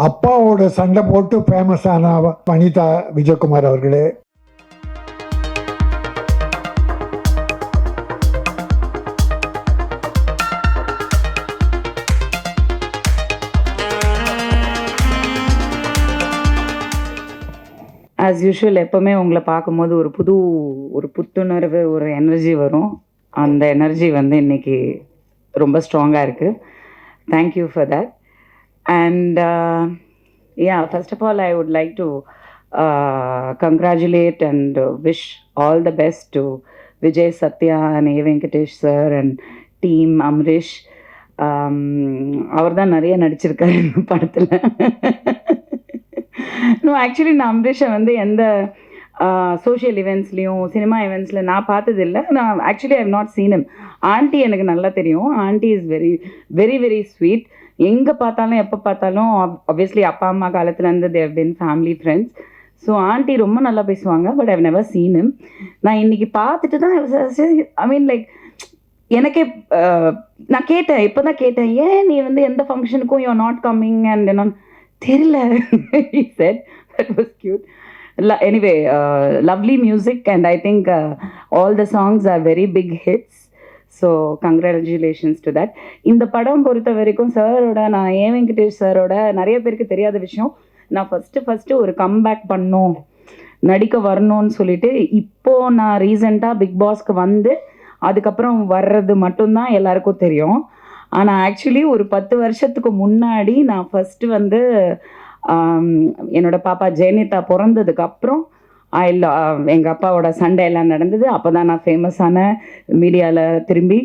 அப்பாவோட சண்டை போட்டு ஃபேமஸான வனிதா விஜயகுமார் அவர்களே, ஆஸ் யூஷுவல் எப்போவுமே உங்களை பார்க்கும்போது ஒரு புத்துணர்வு, ஒரு எனர்ஜி வரும். அந்த எனர்ஜி வந்து இன்னைக்கு ரொம்ப ஸ்ட்ராங்காக இருக்குது. Thank you for that. And first of all I would like to congratulate and wish all the best to Vijay, Satya and A. Venkatesh sir and team Amrish. அவர் தான் நிறைய நடிச்சிருக்காரு இந்த படத்தில். நோ, ஆக்சுவலி நான் அம்ரிஷை வந்து எந்த சோஷியல் இவெண்ட்ஸ்லேயும் சினிமா இவெண்ட்ஸில் நான் பார்த்ததில்லை. நான் actually I have not seen him. Aunty எனக்கு நல்லா தெரியும். Aunty is very very very sweet. எங்கே பார்த்தாலும் எப்போ பார்த்தாலும் ஆப்வியஸ்லி அப்பா அம்மா காலத்துலேருந்து they've been family friends. So aunty ரொம்ப நல்லா பேசுவாங்க. But I've never seen him. நான் இன்றைக்கி பார்த்துட்டு தான் ஐ மீன் லைக் எனக்கே நான் கேட்டேன், இப்போ தான் கேட்டேன், ஏன் நீ வந்து எந்த ஃபங்க்ஷனுக்கும் you are not coming and என்னன்னு தெரியல. he said that was cute. Anyway, lovely music and I think all the songs are very big hits. So congratulations to that. இந்த படம் பொறுத்த வரைக்கும் சாரோட, நான் ஏ வெங்கடேஷ் சாரோட நிறைய பேருக்கு தெரியாத விஷயம், நான் ஃபஸ்ட்டு ஒரு கம்பேக் பண்ணோம், நடிக்க வரணும்னு சொல்லிட்டு இப்போது நான் ரீசெண்டாக பிக் பாஸ்க்கு வந்து அதுக்கப்புறம் வர்றது மட்டும்தான் எல்லாருக்கும் தெரியும். ஆனால் ஆக்சுவலி ஒரு 10 வருஷத்துக்கு முன்னாடி நான் ஃபஸ்ட்டு வந்து என்னோடய பாப்பா ஜெயனிதா பிறந்ததுக்கப்புறம் எங்கள் அப்பாவோட சண்டை எல்லாம் நடந்தது. அப்போ தான் நான் ஃபேமஸான மீடியாவில் திரும்பி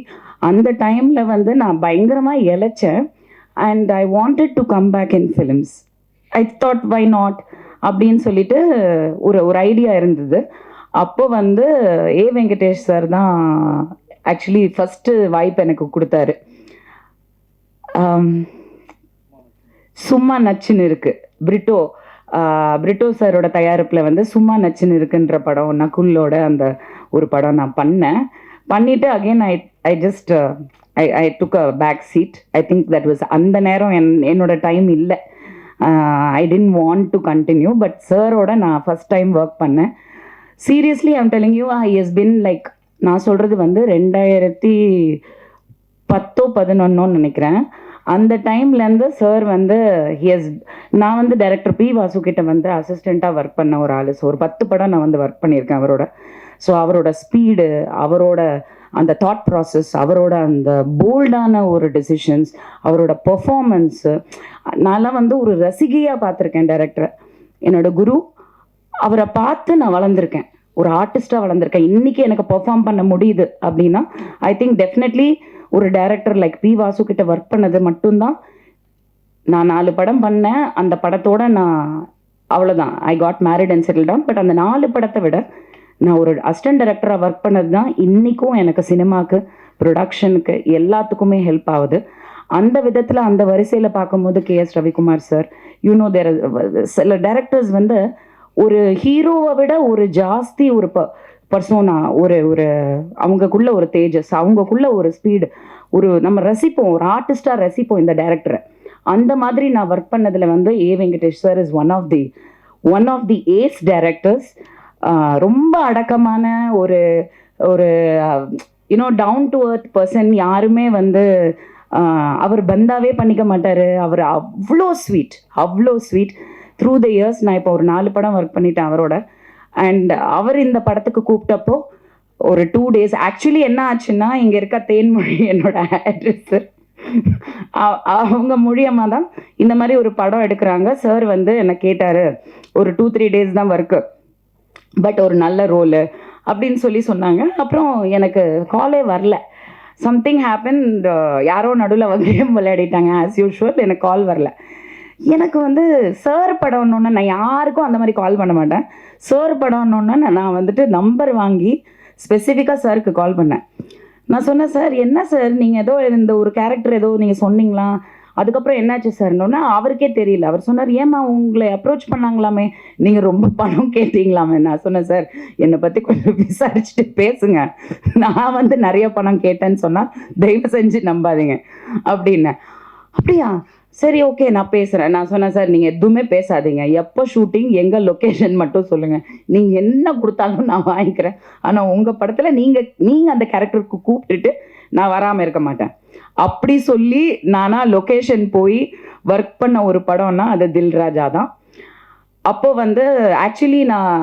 அந்த டைமில் வந்து நான் பயங்கரமாக இழைச்சேன். And I wanted to come back in films. I thought why not அப்படின்னு சொல்லிட்டு ஒரு ஐடியா இருந்தது. அப்போ வந்து ஏ வெங்கடேஷ் சார் தான் ஆக்சுவலி ஃபஸ்ட்டு வாய்ப்பு எனக்கு கொடுத்தாரு. சும்மா நச்சுன்னு இருக்குது, பிரிட்டோ சாரோட தயாரிப்பில் வந்து சும்மா நச்சுன்னு இருக்குன்ற படம், நகுலோட அந்த ஒரு படம் நான் பண்ணிவிட்டு again I just I took a back seat. I think that was அந்த நேரம் என்னோட டைம் இல்லை. I didn't want to continue. But சாரோட நான் ஃபஸ்ட் டைம் ஒர்க் பண்ணேன். Seriously I'm telling you, I has been like, நான் சொல்கிறது வந்து 2010-11 நினைக்கிறேன். அந்த டைம்லேருந்து சார் வந்து நான் வந்து டைரக்டர் பி வாசு கிட்ட வந்து அசிஸ்டண்ட்டாக ஒர்க் பண்ண ஒரு ஆள். ஸோ ஒரு 10 படம் நான் வந்து ஒர்க் பண்ணியிருக்கேன் அவரோட. ஸோ அவரோட ஸ்பீடு, அவரோட அந்த தாட் ப்ராசஸ், அவரோட அந்த போல்டான ஒரு டெசிஷன்ஸ், அவரோட பெர்ஃபார்மன்ஸு, நான்லாம் வந்து ஒரு ரசிகையாக பார்த்துருக்கேன் டைரக்டரை. என்னோட குரு, அவரை பார்த்து நான் வளர்ந்துருக்கேன், ஒரு ஆர்டிஸ்டாக வளர்ந்துருக்கேன். இன்றைக்கி எனக்கு பெர்ஃபார்ம் பண்ண முடியுது அப்படின்னா ஐ திங்க் டெஃபினெட்லி ஒரு டைரக்டர் லைக் பி வாசு கிட்ட ஒர்க் பண்ணது மட்டும்தான். நான் 4 படம் பண்ணேன். அந்த படத்தோட நான் அவ்வளோதான், I got married and settle down. But அந்த 4 படத்தை விட நான் ஒரு அசிஸ்டன்ட் டைரக்டராக ஒர்க் பண்ணது தான் இன்றைக்கும் எனக்கு சினிமாவுக்கு, ப்ரொடக்ஷனுக்கு எல்லாத்துக்குமே ஹெல்ப் ஆகுது. அந்த விதத்தில் அந்த வரிசையில் பார்க்கும்போது கேஎஸ் ரவிக்குமார் சார், யூனோ தேர் சில டைரக்டர்ஸ் வந்து ஒரு ஹீரோவை விட ஒரு ஜாஸ்தி ஒரு பர்சோனா, ஒரு அவங்கக்குள்ள ஒரு தேஜஸ், அவங்கக்குள்ள ஒரு ஸ்பீடு, ஒரு நம்ம ரசிப்போம், ஒரு ஆர்டிஸ்டாக ரசிப்போம் இந்த டைரக்டரை. அந்த மாதிரி நான் ஒர்க் பண்ணதில் வந்து A Venkatesh sir is one of the ace directors. ரொம்ப அடக்கமான ஒரு you know down to earth person. யாருமே வந்து அவர் பந்தாவே பண்ணிக்க மாட்டார். அவர் அவ்வளோ ஸ்வீட் த்ரூ த இயர்ஸ். நான் இப்போ ஒரு 4 படம் ஒர்க் பண்ணிட்டேன் அவரோட. அண்ட் அவர் இந்த படத்துக்கு கூப்பிட்டப்போ ஒரு 2 days ஆக்சுவலி என்ன ஆச்சுன்னா, இங்கே இருக்க தேன்மொழி என்னோட அட்ரஸ், அவங்க மூலியமாக தான் இந்த மாதிரி ஒரு படம் எடுக்கிறாங்க. சார் வந்து என்னை கேட்டார், ஒரு 2-3 days தான் ஒர்க்கு, பட் ஒரு நல்ல ரோலு அப்படின்னு சொன்னாங்க. அப்புறம் எனக்கு காலே வரல. சம்திங் ஹேப்பன், யாரோ நடுவில் வந்து கேம் விளையாடிட்டாங்க ஆஸ் யூஷுவல். எனக்கு கால் வரல. எனக்கு வந்து சார் படம்னோன்னு நான் யாருக்கும் அந்த மாதிரி கால் பண்ண மாட்டேன். சார் படம்னோன்னு நான் வந்துட்டு நம்பர் வாங்கி ஸ்பெசிஃபிக்காக சாருக்கு கால் பண்ணேன். நான் சொன்னேன், சார் என்ன சார் நீங்கள் ஏதோ இந்த ஒரு கேரக்டர் ஏதோ நீங்கள் சொன்னீங்களா, அதுக்கப்புறம் என்னாச்சு சார்னோன்னா அவருக்கே தெரியல. அவர் சொன்னார், ஏம்மா உங்களை அப்ரோச் பண்ணாங்களாமே, நீங்கள் ரொம்ப பணம் கேட்டீங்களாமே. நான் சொன்னேன், சார் என்னை பற்றி கொஞ்சம் விசாரிச்சுட்டு பேசுங்க, நான் வந்து நிறைய பணம் கேட்டேன்னு சொன்னால் தயவு செஞ்சு நம்பாதீங்க அப்படின்னேன். அப்படியா சரி ஓகே நான் பேசுகிறேன். நான் சொன்னேன், சார் நீங்கள் எதுவுமே பேசாதீங்க, எப்போ ஷூட்டிங் எங்கள் லொக்கேஷன் மட்டும் சொல்லுங்கள், நீங்கள் என்ன கொடுத்தாலும் நான் வாங்கிக்கிறேன். ஆனால் உங்கள் படத்தில் நீங்கள் அந்த கேரக்டருக்கு கூப்பிட்டுட்டு நான் வராமல் இருக்க மாட்டேன் அப்படி சொல்லி நானா லொக்கேஷன் போய் ஒர்க் பண்ண ஒரு படம்னா அது தில்ராஜா தான். அப்போ வந்து ஆக்சுவலி நான்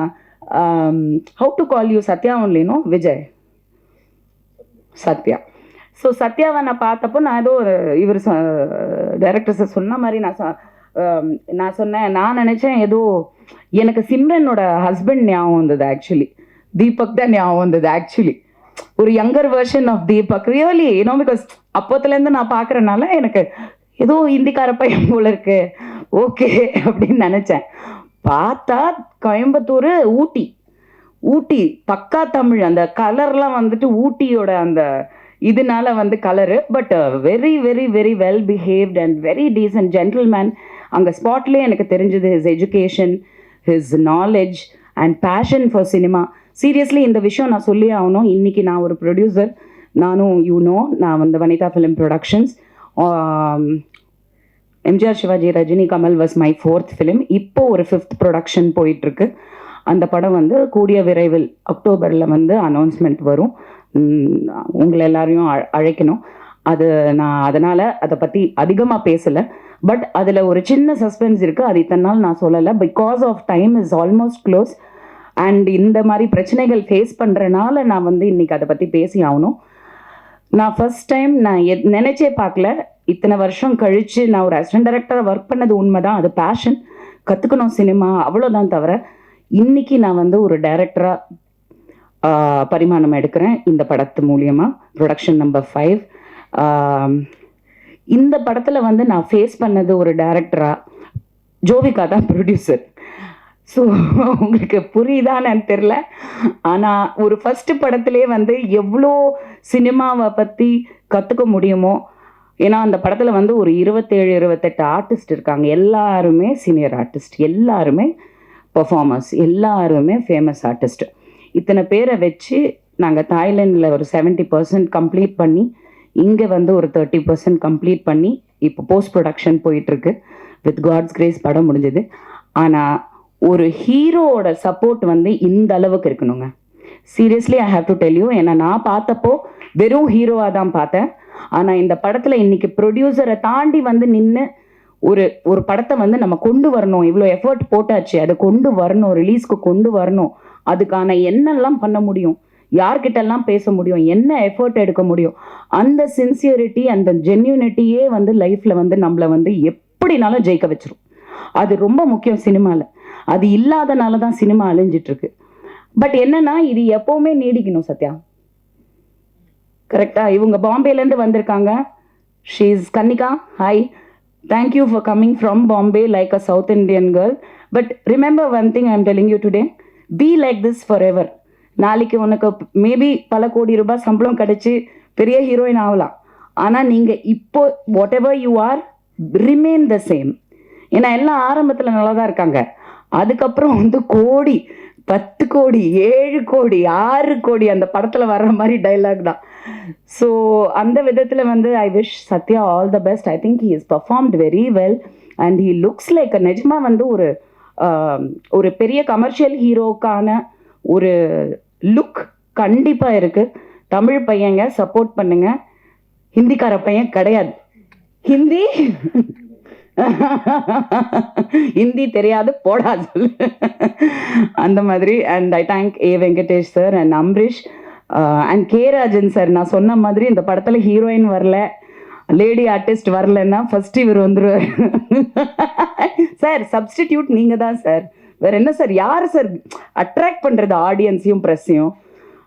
how to call you Sathya ஒன்லினோ விஜய் சத்யா. ஸோ சத்யாவை நான் பார்த்தப்போ நான் ஏதோ ஒரு இவர் டைரக்டர்ஸை சொன்ன மாதிரி நான் சொன்னேன், நான் நினச்சேன் ஏதோ எனக்கு சிம்ரனோட ஹஸ்பண்ட் ஞாபகம் வந்தது. ஆக்சுவலி தீபக் தான் ஞாபகம் வந்தது. ஆக்சுவலி ஒரு younger version of Deepak really you know, because அப்போத்துலேருந்து நான் பார்க்குறனால எனக்கு ஏதோ இந்திக்கார பையன் போல இருக்கு ஓகே அப்படின்னு நினச்சேன். பார்த்தா கோயம்புத்தூர் ஊட்டி பக்கா தமிழ். அந்த கலர்லாம் வந்துட்டு ஊட்டியோட அந்த இதனால வந்து colour, but very very very well behaved and very decent gentleman. அங்கே ஸ்பாட்லேயே எனக்கு தெரிஞ்சது his education, his knowledge and passion for cinema. Seriously இந்த விஷயம் நான் சொல்லி ஆகணும். இன்றைக்கி நான் ஒரு ப்ரொடியூசர், நானும் நான் வந்து Vanitha film productions. MGR Sivaji Rajini Kamal was my 4th film. இப்போ ஒரு 5th ப்ரொடக்ஷன் போயிட்டுருக்கு. அந்த படம் வந்து கூடிய விரைவில் அக்டோபரில் வந்து அனௌன்ஸ்மெண்ட் வரும். உங்களை எல்லாரையும் அழைக்கணும். அது நான் அதனால் அதை பற்றி அதிகமாக பேசலை. பட் அதில் ஒரு சின்ன சஸ்பென்ஸ் இருக்குது, அது இத்தனை நாள் நான் சொல்லலை. Because of time is almost close and இந்த மாதிரி பிரச்சனைகள் ஃபேஸ் பண்ணுறனால நான் வந்து இன்றைக்கி அதை பற்றி பேசி ஆகணும். நான் ஃபர்ஸ்ட் டைம் நான் நினச்சே பார்க்கல, இத்தனை வருஷம் கழித்து நான் ஒரு அசிஸ்டன்ட் டைரக்டராக ஒர்க் பண்ணது உண்மை தான், அது பேஷன், கற்றுக்கணும் சினிமா அவ்வளோதான். தவிர இன்றைக்கி நான் வந்து ஒரு டைரக்டராக பரிமாணம் எடுக்கிறேன் இந்த படத்து மூலியமாக. Production number 5. இந்த படத்தில் வந்து நான் ஃபேஸ் பண்ணது ஒரு டைரக்டராக, ஜோவிகா தான் ப்ரொடியூசர். ஸோ உங்களுக்கு புரியுதான்னு எனக்கு தெரில. ஆனால் ஒரு ஃபஸ்ட்டு படத்துலேயே வந்து எவ்வளோ சினிமாவை பற்றி கற்றுக்க முடியுமோ. ஏன்னா அந்த படத்தில் வந்து ஒரு 27-28 ஆர்டிஸ்ட் இருக்காங்க. எல்லாருமே சீனியர் ஆர்டிஸ்ட், எல்லாருமே பர்ஃபார்மர்ஸ், எல்லாருமே ஃபேமஸ் ஆர்டிஸ்ட். இத்தனை பேரை வச்சு நாங்கள் தாய்லாண்டில் ஒரு 70% கம்ப்ளீட் பண்ணி, இங்கே வந்து ஒரு 30% கம்ப்ளீட் பண்ணி இப்போ போஸ்ட் ப்ரொடக்ஷன் போயிட்டுருக்கு. வித் காட்ஸ் கிரேஸ் படம் முடிஞ்சது. ஆனால் ஒரு ஹீரோவோட சப்போர்ட் வந்து இந்த அளவுக்கு இருக்கணுங்க. Seriously I have to tell you. ஏன்னா நான் பார்த்தப்போ வெறும் ஹீரோவாக தான் பார்த்தேன். ஆனால் இந்த படத்தில் இன்றைக்கி ப்ரொடியூசரை தாண்டி வந்து நின்று ஒரு படத்தை வந்து நம்ம கொண்டு வரணும், இவ்வளோ எஃபர்ட் போட்டாச்சு, அதை கொண்டு வரணும், ரிலீஸ்க்கு கொண்டு வரணும், அதுக்கான என்னெல்லாம் பண்ண முடியும், யார்கிட்டெல்லாம் பேச முடியும், என்ன எஃபர்ட் எடுக்க முடியும், அந்த சின்சியரிட்டி அந்த ஜென்யூனிட்டியே வந்து லைஃப்பில் வந்து நம்மளை வந்து எப்படினாலும் ஜெயிக்க வச்சிரும். அது ரொம்ப முக்கியம் சினிமாவில். அது இல்லாதனால தான் சினிமா அழிஞ்சிட்ருக்கு. பட் என்னன்னா இது எப்போவுமே நீடிக்கணும். சத்யா கரெக்டாக இவங்க பாம்பேலேருந்து வந்திருக்காங்க. She is Kannika. Hi, thank you for coming from Bombay like a South Indian girl. But remember one thing I am telling you today, be like this forever. நாளைக்கு உனக்கு மேபி பல கோடி ரூபாய் சம்பளம் கிடைச்சி பெரிய ஹீரோயின் ஆகலாம். ஆனால் நீங்கள் இப்போ what ever you are remain the same. ஏன்னா எல்லாம் ஆரம்பத்தில் நல்லா தான் இருக்காங்க, அதுக்கப்புறம் வந்து கோடி, 10 கோடி, 7 கோடி, 6 கோடி அந்த படத்தில் வர்ற மாதிரி டைலாக் தான். ஸோ அந்த விதத்தில் வந்து I wish Sathya all the best. I think he is performed very well and he looks like நிஜமாக வந்து ஒரு பெரிய கமர்ஷியல் ஹீரோக்கான ஒரு லுக் கண்டிப்பாக இருக்குது. தமிழ் பையங்க சப்போர்ட் பண்ணுங்க, ஹிந்திக்கார பையன் கிடையாது. ஹிந்தி தெரியாது போடா சொல்லு அந்த மாதிரி. And I thank A Venkatesh sir and Ambareesh and K Rajan sir. நான் சொன்ன மாதிரி இந்த படத்தில் ஹீரோயின் வரல, லேடி ஆர்டிஸ்ட் வரலன்னா ஃபர்ஸ்ட் இவர் வந்துடுவார். சார் சப்ஸ்டிடியூட் நீங்கள் தான் சார், வேறு என்ன சார், யார் சார் அட்ராக்ட் பண்ணுறது ஆடியன்ஸையும் ப்ரெஸ்ஸையும்?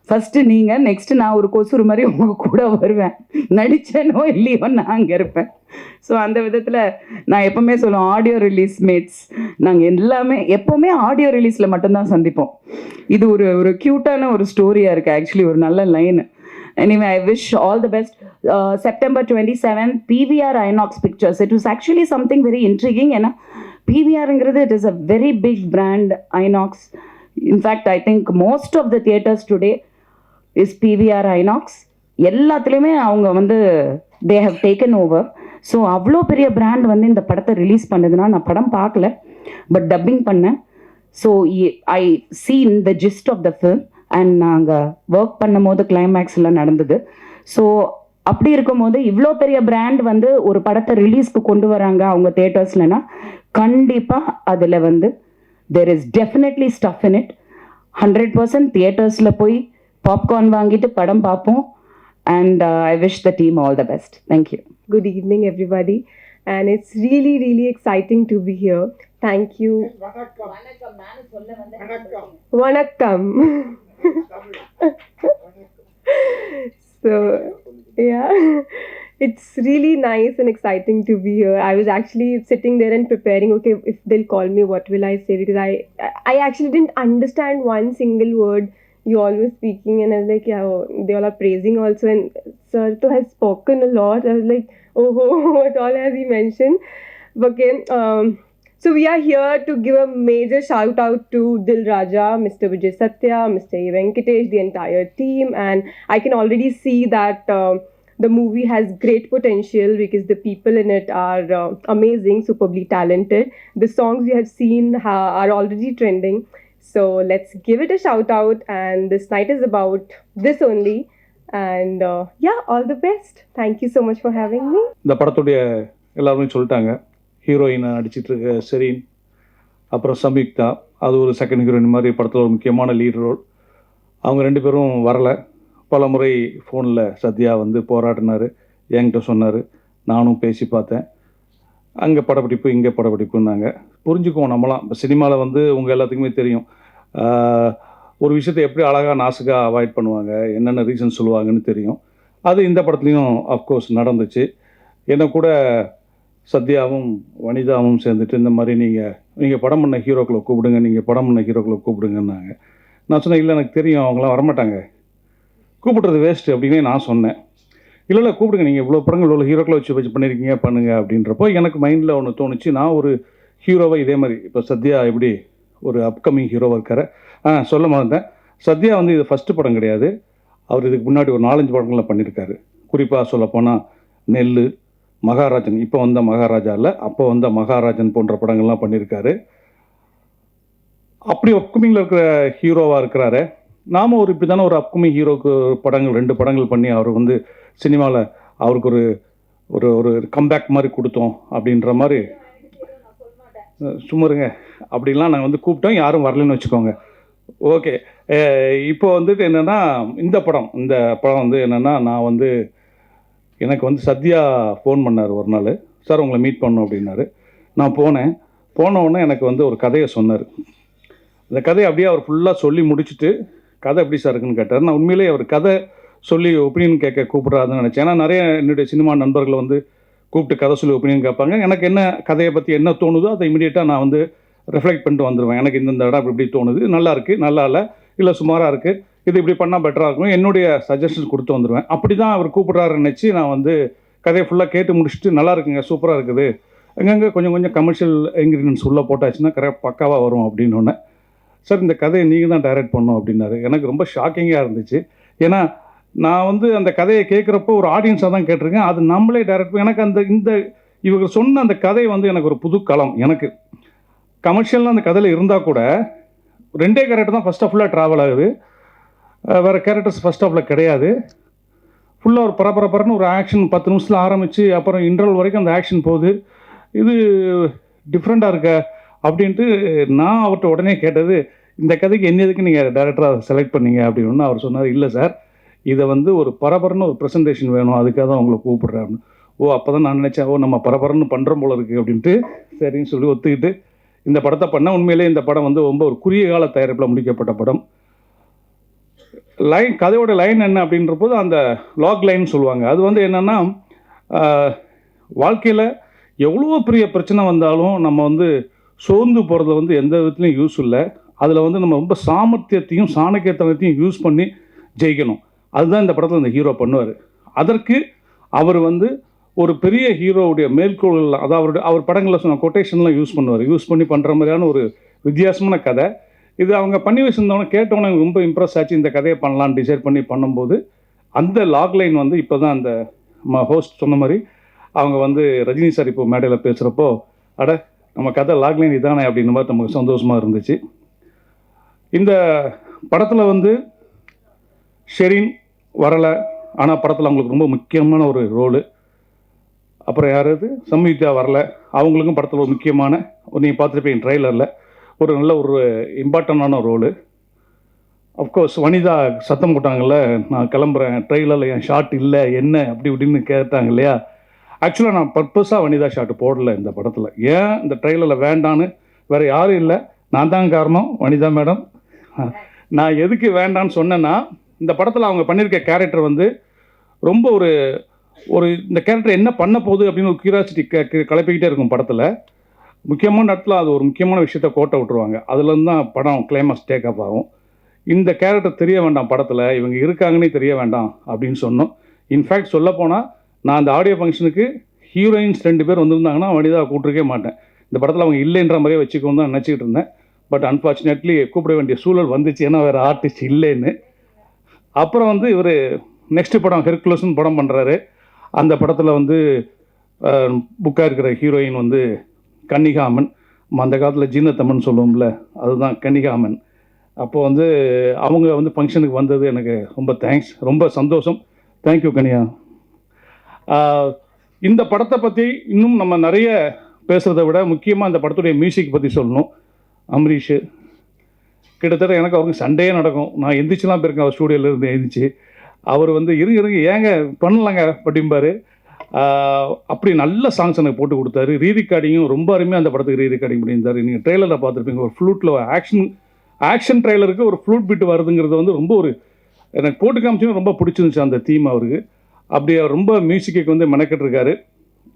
ஃபஸ்ட்டு நீங்கள், நெக்ஸ்ட்டு நான் ஒரு கொசுறு மாதிரி உங்கள் கூட வருவேன், நடித்தேனோ இல்லையோ நான் அங்கே இருப்பேன். ஸோ அந்த விதத்தில் நான் எப்போவுமே சொல்லுவேன், ஆடியோ ரிலீஸ் மேட்ஸ் நாங்கள் எல்லாமே எப்போவுமே ஆடியோ ரிலீஸில் மட்டும்தான் சந்திப்போம். இது ஒரு க்யூட்டான ஒரு ஸ்டோரியாக இருக்குது ஆக்சுவலி, ஒரு நல்ல line. Anyway, I wish all the best. September 27th, PVR Inox Pictures. It was actually something very intriguing. And PVR, it is a very big brand, Inox. In fact, I think most of the theaters today is PVR Inox. எல்லாத்துலேயுமே அவங்க வந்து they have taken over. So அவ்வளோ பெரிய brand வந்து இந்த படத்தை release பண்ணுதுன்னா, நான் படம் பார்க்கல, பட் டப்பிங் பண்ணேன். So I seen the gist of the film and நாங்கள் ஒர்க் பண்ணும் போது கிளைமேக்ஸ்லாம் நடந்தது. ஸோ அப்படி இருக்கும்போது இவ்வளோ பெரிய பிராண்ட் வந்து ஒரு படத்தை ரிலீஸ்க்கு கொண்டு வராங்க அவங்க தேட்டர்ஸ்லனா, கண்டிப்பாக அதில் வந்து there is definitely stuff in it. 100% தியேட்டர்ஸில் போய் பாப்கார்ன் வாங்கிட்டு படம் பார்ப்போம். And I wish the team all the best. Thank you. Good evening, everybody. And it's really, really exciting to be here. Thank you. Vanakkam. So, yeah, it's really nice and exciting to be here. I was actually sitting there and preparing, okay, if they'll call me, what will I say? Because I actually didn't understand one single word you all were speaking, and I was like, yeah, oh, they all are praising also, and Sarto has spoken a lot. I was like, oh, what all has he mentioned? Okay, so we are here to give a major shout out to Dil Raja, Mr. Vijay Satya, Mr. A. Venkatesh, the entire team, and I can already see that the movie has great potential because the people in it are amazing, superbly talented. The songs we have seen are already trending. So let's give it a shout out, and this night is about this only. And yeah, all the best. Thank you so much for having me. இந்த படத்துடைய எல்லாருமே சொல்லிட்டாங்க. ஹீரோயினை நடிச்சிட்டு இருக்க serine, அப்புறம் சம்யுக்தா, அது ஒரு செகண்ட் ஹீரோயின் மாதிரி படத்தில் ஒரு முக்கியமான லீட் ரோல். அவங்க 2 பேரும் வரலை. பல முறை ஃபோனில் சத்யா வந்து போராடினார், என்கிட்ட சொன்னார், நானும் பேசி பார்த்தேன். அங்கே படப்பிடிப்பு இங்கே படப்பிடிப்புன்னாங்க. புரிஞ்சுக்குவோம் நம்மளாம். இப்போ சினிமாவில் வந்து உங்கள் எல்லாத்துக்குமே தெரியும், ஒரு விஷயத்தை எப்படி அழகாக நாசுக்காக அவாய்ட் பண்ணுவாங்க, என்னென்ன ரீசன் சொல்லுவாங்கன்னு தெரியும். அது இந்த படத்துலையும் அஃப்கோர்ஸ் நடந்துச்சு. என்ன கூட சத்யாவும் வனிதாவும் சேர்ந்துட்டு இந்த மாதிரி நீங்கள் படம் பண்ண ஹீரோக்களை கூப்பிடுங்க, நீங்கள் படம் பண்ண ஹீரோக்களை கூப்பிடுங்கன்னாங்க. நான் சொன்னேன், இல்லை எனக்கு தெரியும் அவங்களாம் வரமாட்டாங்க, கூப்பிட்றது வேஸ்ட்டு அப்படின்னே நான் சொன்னேன். இல்லை கூப்பிடுங்க, நீங்கள் இவ்வளோ படங்கள் இவ்வளோ ஹீரோக்களை வச்சு பண்ணியிருக்கீங்க, பண்ணுங்க அப்படின்றப்போ எனக்கு மைண்டில் ஒன்று தோணுச்சு. நான் ஒரு ஹீரோவை இதே மாதிரி இப்போ சத்யா எப்படி ஒரு அப்கமிங் ஹீரோவாக இருக்காரு. சொல்ல மறந்தேன், சத்யா வந்து இது ஃபஸ்ட்டு படம் கிடையாது. அவர் இதுக்கு முன்னாடி ஒரு 4-5 படங்களில் பண்ணியிருக்காரு. குறிப்பாக சொல்லப்போனால் நெல், மகாராஜன், இப்போ வந்த மகாராஜா இல்லை, அப்போ வந்த மகாராஜன் போன்ற படங்கள்லாம் பண்ணியிருக்காரு. அப்படி அப்கமிங்கில் இருக்கிற ஹீரோவாக இருக்கிறாரு. நாம் ஒரு இப்படி தானே ஒரு அப்கமிங் ஹீரோக்கு படங்கள் 2 படங்கள் பண்ணி அவர் வந்து சினிமாவில் அவருக்கு ஒரு ஒரு கம்பேக் மாதிரி கொடுத்தோம் அப்படின்ற மாதிரி. சும்மாருங்க, அப்படின்லாம் நாங்கள் வந்து கூப்பிட்டோம், யாரும் வரலன்னு வச்சுக்கோங்க. ஓகே, இப்போ வந்துட்டு என்னென்னா இந்த படம் வந்து என்னென்னா, நான் வந்து எனக்கு வந்து சத்யா ஃபோன் பண்ணார் ஒரு நாள், சார் உங்களை மீட் பண்ணணும் அப்படின்னாரு. நான் போன உடனே எனக்கு வந்து ஒரு கதையை சொன்னார். அந்த கதையை அப்படியே அவர் ஃபுல்லாக சொல்லி முடிச்சுட்டு, கதை எப்படி சார் இருக்குன்னு கேட்டார். நான் உண்மையிலேயே அவர் கதை சொல்லி ஒப்பீனியன் கேட்க கூப்பிட்றாருன்னு நினச்சேன். ஏன்னா நிறைய என்னுடைய சினிமா நண்பர்கள் வந்து கூப்பிட்டு கதை சொல்லி ஒப்பீனியன் கேட்பாங்க. எனக்கு என்ன கதையை பற்றி என்ன தோணுதோ அதை இமீடியட்டாக நான் வந்து ரிஃப்ளெக்ட் பண்ணிட்டு வந்துடுவேன். எனக்கு இந்த இடம் இப்படி தோணுது, நல்லா இருக்குது, நல்லா இல்லை சுமாராக இருக்குது, இது இப்படி பண்ணால் பெட்டராக இருக்கும், என்னுடைய சஜஷன்ஸ் கொடுத்து வந்துடுவேன். அப்படி தான் அவர் கூப்பிட்றாருன்னு நினச்சி நான் வந்து கதையை ஃபுல்லாக கேட்டு முடிச்சுட்டு, நல்லா இருக்குங்க, சூப்பராக இருக்குது, அங்கங்கே கொஞ்சம் கமர்ஷியல் இன்க்ரீடியன்ஸ் உள்ளே போட்டாச்சுன்னா கரெக்ட் பக்காவாக வரும் அப்படின்னு ஒன்று. சார் இந்த கதையை நீங்கள் தான் டைரக்ட் பண்ணணும் அப்படின்னாரு. எனக்கு ரொம்ப ஷாக்கிங்காக இருந்துச்சு. ஏன்னா நான் வந்து அந்த கதையை கேட்குறப்போ ஒரு ஆடியன்ஸாக தான் கேட்டிருக்கேன், அது நம்மளே டைரக்ட். எனக்கு இவங்க சொன்ன அந்த கதை வந்து எனக்கு ஒரு புது களம். எனக்கு கமர்ஷியல்லாம் அந்த கதையில் இருந்தால் கூட 2 கேரக்டர் தான் ஃபஸ்ட் ஆஃபில் ட்ராவல் ஆகுது, வேறு கேரக்டர்ஸ் ஃபஸ்ட் ஆஃபில் கிடையாது. ஃபுல்லாக ஒரு பரபரன்னு ஒரு ஆக்ஷன் 10 நிமிஷத்தில் ஆரம்பித்து அப்புறம் இன்டர்வல் வரைக்கும் அந்த ஆக்ஷன் போகுது. இது டிஃப்ரெண்ட்டாக இருக்க அப்படின்ட்டு நான் அவர்கிட்ட உடனே கேட்டது, இந்த கதைக்கு என்ன எதுக்கு நீங்கள் டேரக்டராக செலக்ட் பண்ணீங்க அப்படின்னு. அவர் சொன்னார், இல்லை சார், இதை வந்து ஒரு பரபரன்னு ஒரு ப்ரெசன்டேஷன் வேணும், அதுக்காக தான் உங்களை கூப்பிட்றேன் அப்படின்னு. அப்போ தான் நான் நினச்சேன், நம்ம பரபரன்னு பண்ணுறோம் போல இருக்குது அப்படின்ட்டு சரின்னு சொல்லி ஒத்துக்கிட்டு இந்த படத்தை பண்ண. உண்மையிலே இந்த படம் வந்து ரொம்ப ஒரு குறுகிய கால தயாரிப்பில் முடிக்கப்பட்ட படம். கதையோட லைன் என்ன அப்படின்ற போது அந்த லாக் லைன் சொல்லுவாங்க. அது வந்து என்னென்னா, வாழ்க்கையில் எவ்வளோ பெரிய பிரச்சனை வந்தாலும் நம்ம வந்து சோர்ந்து போகிறதுல வந்து எந்த விதத்துலையும் யூஸ் இல்லை. அதில் வந்து நம்ம ரொம்ப சாமர்த்தியத்தையும் சாணக்கியத்தனத்தையும் யூஸ் பண்ணி ஜெயிக்கணும். அதுதான் இந்த படத்தில் இந்த ஹீரோ பண்ணுவார். அதற்கு அவர் வந்து ஒரு பெரிய ஹீரோவுடைய மேற்கோள்கள், அதாவது அவர் படங்களில் சொன்ன கொட்டேஷன்லாம் யூஸ் பண்ணி பண்ணுற மாதிரியான ஒரு வித்தியாசமான கதை இது. அவங்க பண்ணி வச்சுருந்தவங்க கேட்டவொன்னே ரொம்ப இம்ப்ரெஸ் ஆச்சு. இந்த கதையை பண்ணலான்னு டிசைட் பண்ணி பண்ணும்போது அந்த லாக் லைன் வந்து இப்போ தான் அந்த ஹோஸ்ட் சொன்ன மாதிரி அவங்க வந்து ரஜினி சார் இப்போ மேடையில் பேசுகிறப்போ அட நம்ம கதை லாக்லைன் இதானே அப்படின்ற மாதிரி நமக்கு சந்தோஷமாக இருந்துச்சு. இந்த படத்தில் வந்து ஷெரீன் வரலை, ஆனால் படத்தில் அவங்களுக்கு ரொம்ப முக்கியமான ஒரு ரோலு. அப்புறம் யாராவது சம்யுக்தா வரல, அவங்களுக்கும் படத்தில் ஒரு முக்கியமான நீங்கள் பார்த்துருப்பீங்க ட்ரெய்லரில் ஒரு நல்ல ஒரு இம்பார்ட்டண்டான ரோலு. அஃப்கோர்ஸ் வனிதா சத்தம் போட்டாங்கல்ல, நான் கிளம்புறேன், ட்ரெய்லரில் என் ஷாட் இல்லை என்ன அப்படி இப்படின்னு கேட்டாங்க இல்லையா. ஆக்சுவலாக நான் பர்பஸாக வனிதா ஷாட்டு போடலை இந்த படத்தில். ஏன் இந்த ட்ரெய்லரில் வேண்டான்னு வேறு யாரும் இல்லை, நான் தான் காரணம். வனிதா மேடம், நான் எதுக்கு வேண்டான்னு சொன்னேன்னா, இந்த படத்தில் அவங்க பண்ணியிருக்க கேரக்டர் வந்து ரொம்ப ஒரு இந்த கேரக்டர் என்ன பண்ண போகுது அப்படின்னு ஒரு கியூரியாசிட்டி கிளப்பிக்கிட்டே இருக்கும் படத்தில். முக்கியமான இடத்துல அது ஒரு முக்கியமான விஷயத்த கோட்டை விட்டுருவாங்க. அதுலேருந்து தான் படம் கிளைமாக்ஸ் டேக் அப் ஆகும். இந்த கேரக்டர் தெரிய வேண்டாம் படத்தில், இவங்க இருக்காங்கன்னே தெரிய வேண்டாம் அப்படின்னு சொன்னோம். இன்ஃபேக்ட் சொல்லப்போனால் நான் அந்த ஆடியோ ஃபங்க்ஷனுக்கு ஹீரோயின்ஸ் 2 பேர் வந்திருந்தாங்கன்னா வனிதா கூப்பிட்டுருக்கே மாட்டேன். இந்த படத்தில் அவங்க இல்லைன்ற மாதிரியே வச்சுக்கோன்னு தான் நினச்சிக்கிட்டு இருந்தேன். பட் அன்ஃபார்ச்சுனேட்லி கூப்பிட வேண்டிய சூழல் வந்துச்சு, ஏன்னா வேறு ஆர்டிஸ்ட் இல்லைன்னு. அப்புறம் வந்து இவர் நெக்ஸ்ட் படம் ஹெர்குலஸ்னு படம் பண்ணுறாரு. அந்த படத்தில் வந்து புக்காக இருக்கிற ஹீரோயின் வந்து கன்னிகாமன், அந்த காலத்தில் ஜீனத்தம்மன் சொல்லுவோம்ல, அதுதான் கன்னிகாமன். அப்போ வந்து அவங்க வந்து ஃபங்க்ஷனுக்கு வந்தது எனக்கு ரொம்ப தேங்க்ஸ், ரொம்ப சந்தோஷம். தேங்க்யூ கனியா. இந்த படத்தை பற்றி இன்னும் நம்ம நிறைய பேசுகிறத விட முக்கியமாக இந்த படத்துடைய மியூசிக் பற்றி சொல்லணும். அம்ரீஷு கிட்டத்தட்ட எனக்கு அவருக்கு சண்டையே நடக்கும். நான் எந்திரிச்சுலாம் போயிருக்கேன் அவர் ஸ்டூடியோலேருந்து எழுந்திரிச்சு. அவர் வந்து இருங்க ஏங்க பண்ணலாங்க அப்படிம்பாரு. அப்படி நல்ல சாங்ஸ் எனக்கு போட்டு கொடுத்தாரு. ரீரிகார்டிங்கும் ரொம்ப அருமையாக அந்த படத்துக்கு ரீரிகார்டிங் பண்ணியிருந்தார். நீங்கள் ட்ரெய்லரில் பார்த்துருப்பீங்க, ஒரு ஃப்ளூட்டில் ஆக்ஷன் ட்ரெய்லருக்கு ஒரு ஃப்ளூட் பிட் வருதுங்கிறது வந்து ரொம்ப ஒரு எனக்கு போட்டு காமிச்சுன்னு ரொம்ப பிடிச்சிருந்துச்சு அந்த தீம் அவருக்கு. அப்படி அவர் ரொம்ப மியூசிக்கு வந்து மெனக்கெட்டுருக்காரு.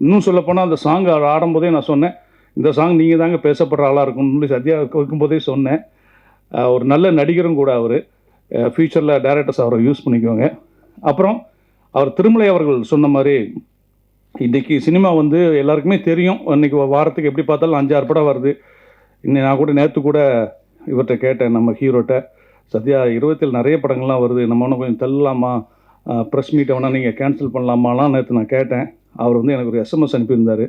இன்னும் சொல்லப்போனால் அந்த சாங் அவர் ஆடும்போதே நான் சொன்னேன், இந்த சாங் நீங்கள் தாங்க பேசப்படுற ஆளாக இருக்கும்னு சத்யா வைக்கும்போதே சொன்னேன். ஒரு நல்ல நடிகரும் கூட அவர். ஃப்யூச்சரில் டைரக்டர்ஸ் அவரை யூஸ் பண்ணிக்குவாங்க. அப்புறம் அவர் திருமலை அவர்கள் சொன்ன மாதிரி இன்றைக்கி சினிமா வந்து எல்லாருக்குமே தெரியும். இன்றைக்கி வாரத்துக்கு எப்படி பார்த்தாலும் 5-6 படம் வருது. இன்னும் நான் கூட நேற்று கூட இவர்கிட்ட கேட்டேன், நம்ம ஹீரோட்ட, சத்யா 27 நிறைய படங்கள்லாம் வருது, நம்ம ஒன்று கொஞ்சம் தள்ளலாமா, ப்ரெஸ் மீட்டை வேணால் நீங்கள் கேன்சல் பண்ணலாமாலாம் நேற்று நான் கேட்டேன். அவர் வந்து எனக்கு ஒரு SMS அனுப்பியிருந்தார்.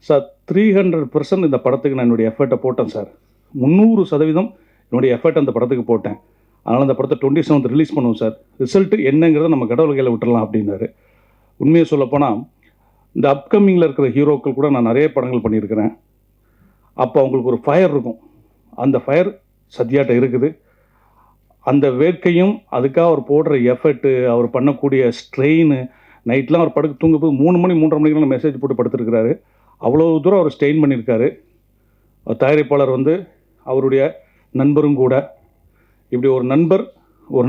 சார் 300% இந்த படத்துக்கு நான் என்னுடைய எஃபர்ட்டை போட்டேன் சார், 300% என்னுடைய எஃபர்ட் அந்த படத்துக்கு போட்டேன். அதனால் அந்த படத்தை 27th ரிலீஸ் பண்ணுவோம் சார், ரிசல்ட்டு என்னங்கிறத நம்ம கடவுள் கையில் விட்டுடலாம் அப்படின்னாரு. உண்மையை சொல்லப்போனால் இந்த அப்கமிங்கில் இருக்கிற ஹீரோக்கள் கூட நான் நிறைய படங்கள் பண்ணியிருக்கிறேன். அப்போ அவங்களுக்கு ஒரு ஃபயர் இருக்கும், அந்த ஃபயர் சத்யாட்ட இருக்குது. அந்த வேட்கையும் அதுக்காக அவர் போடுற எஃபர்ட்டு, அவர் பண்ணக்கூடிய ஸ்ட்ரெயின், நைட்லாம் அவர் படுக்க தூங்கும்போது 3 மணி 3:30 மணிக்கெலாம் மெசேஜ் போட்டு படுத்துருக்கிறாரு. அவ்வளோ தூரம் அவர் ஸ்ட்ரெயின் பண்ணியிருக்காரு. தயாரிப்பாளர் வந்து அவருடைய நண்பரும் கூட. இப்படி ஒரு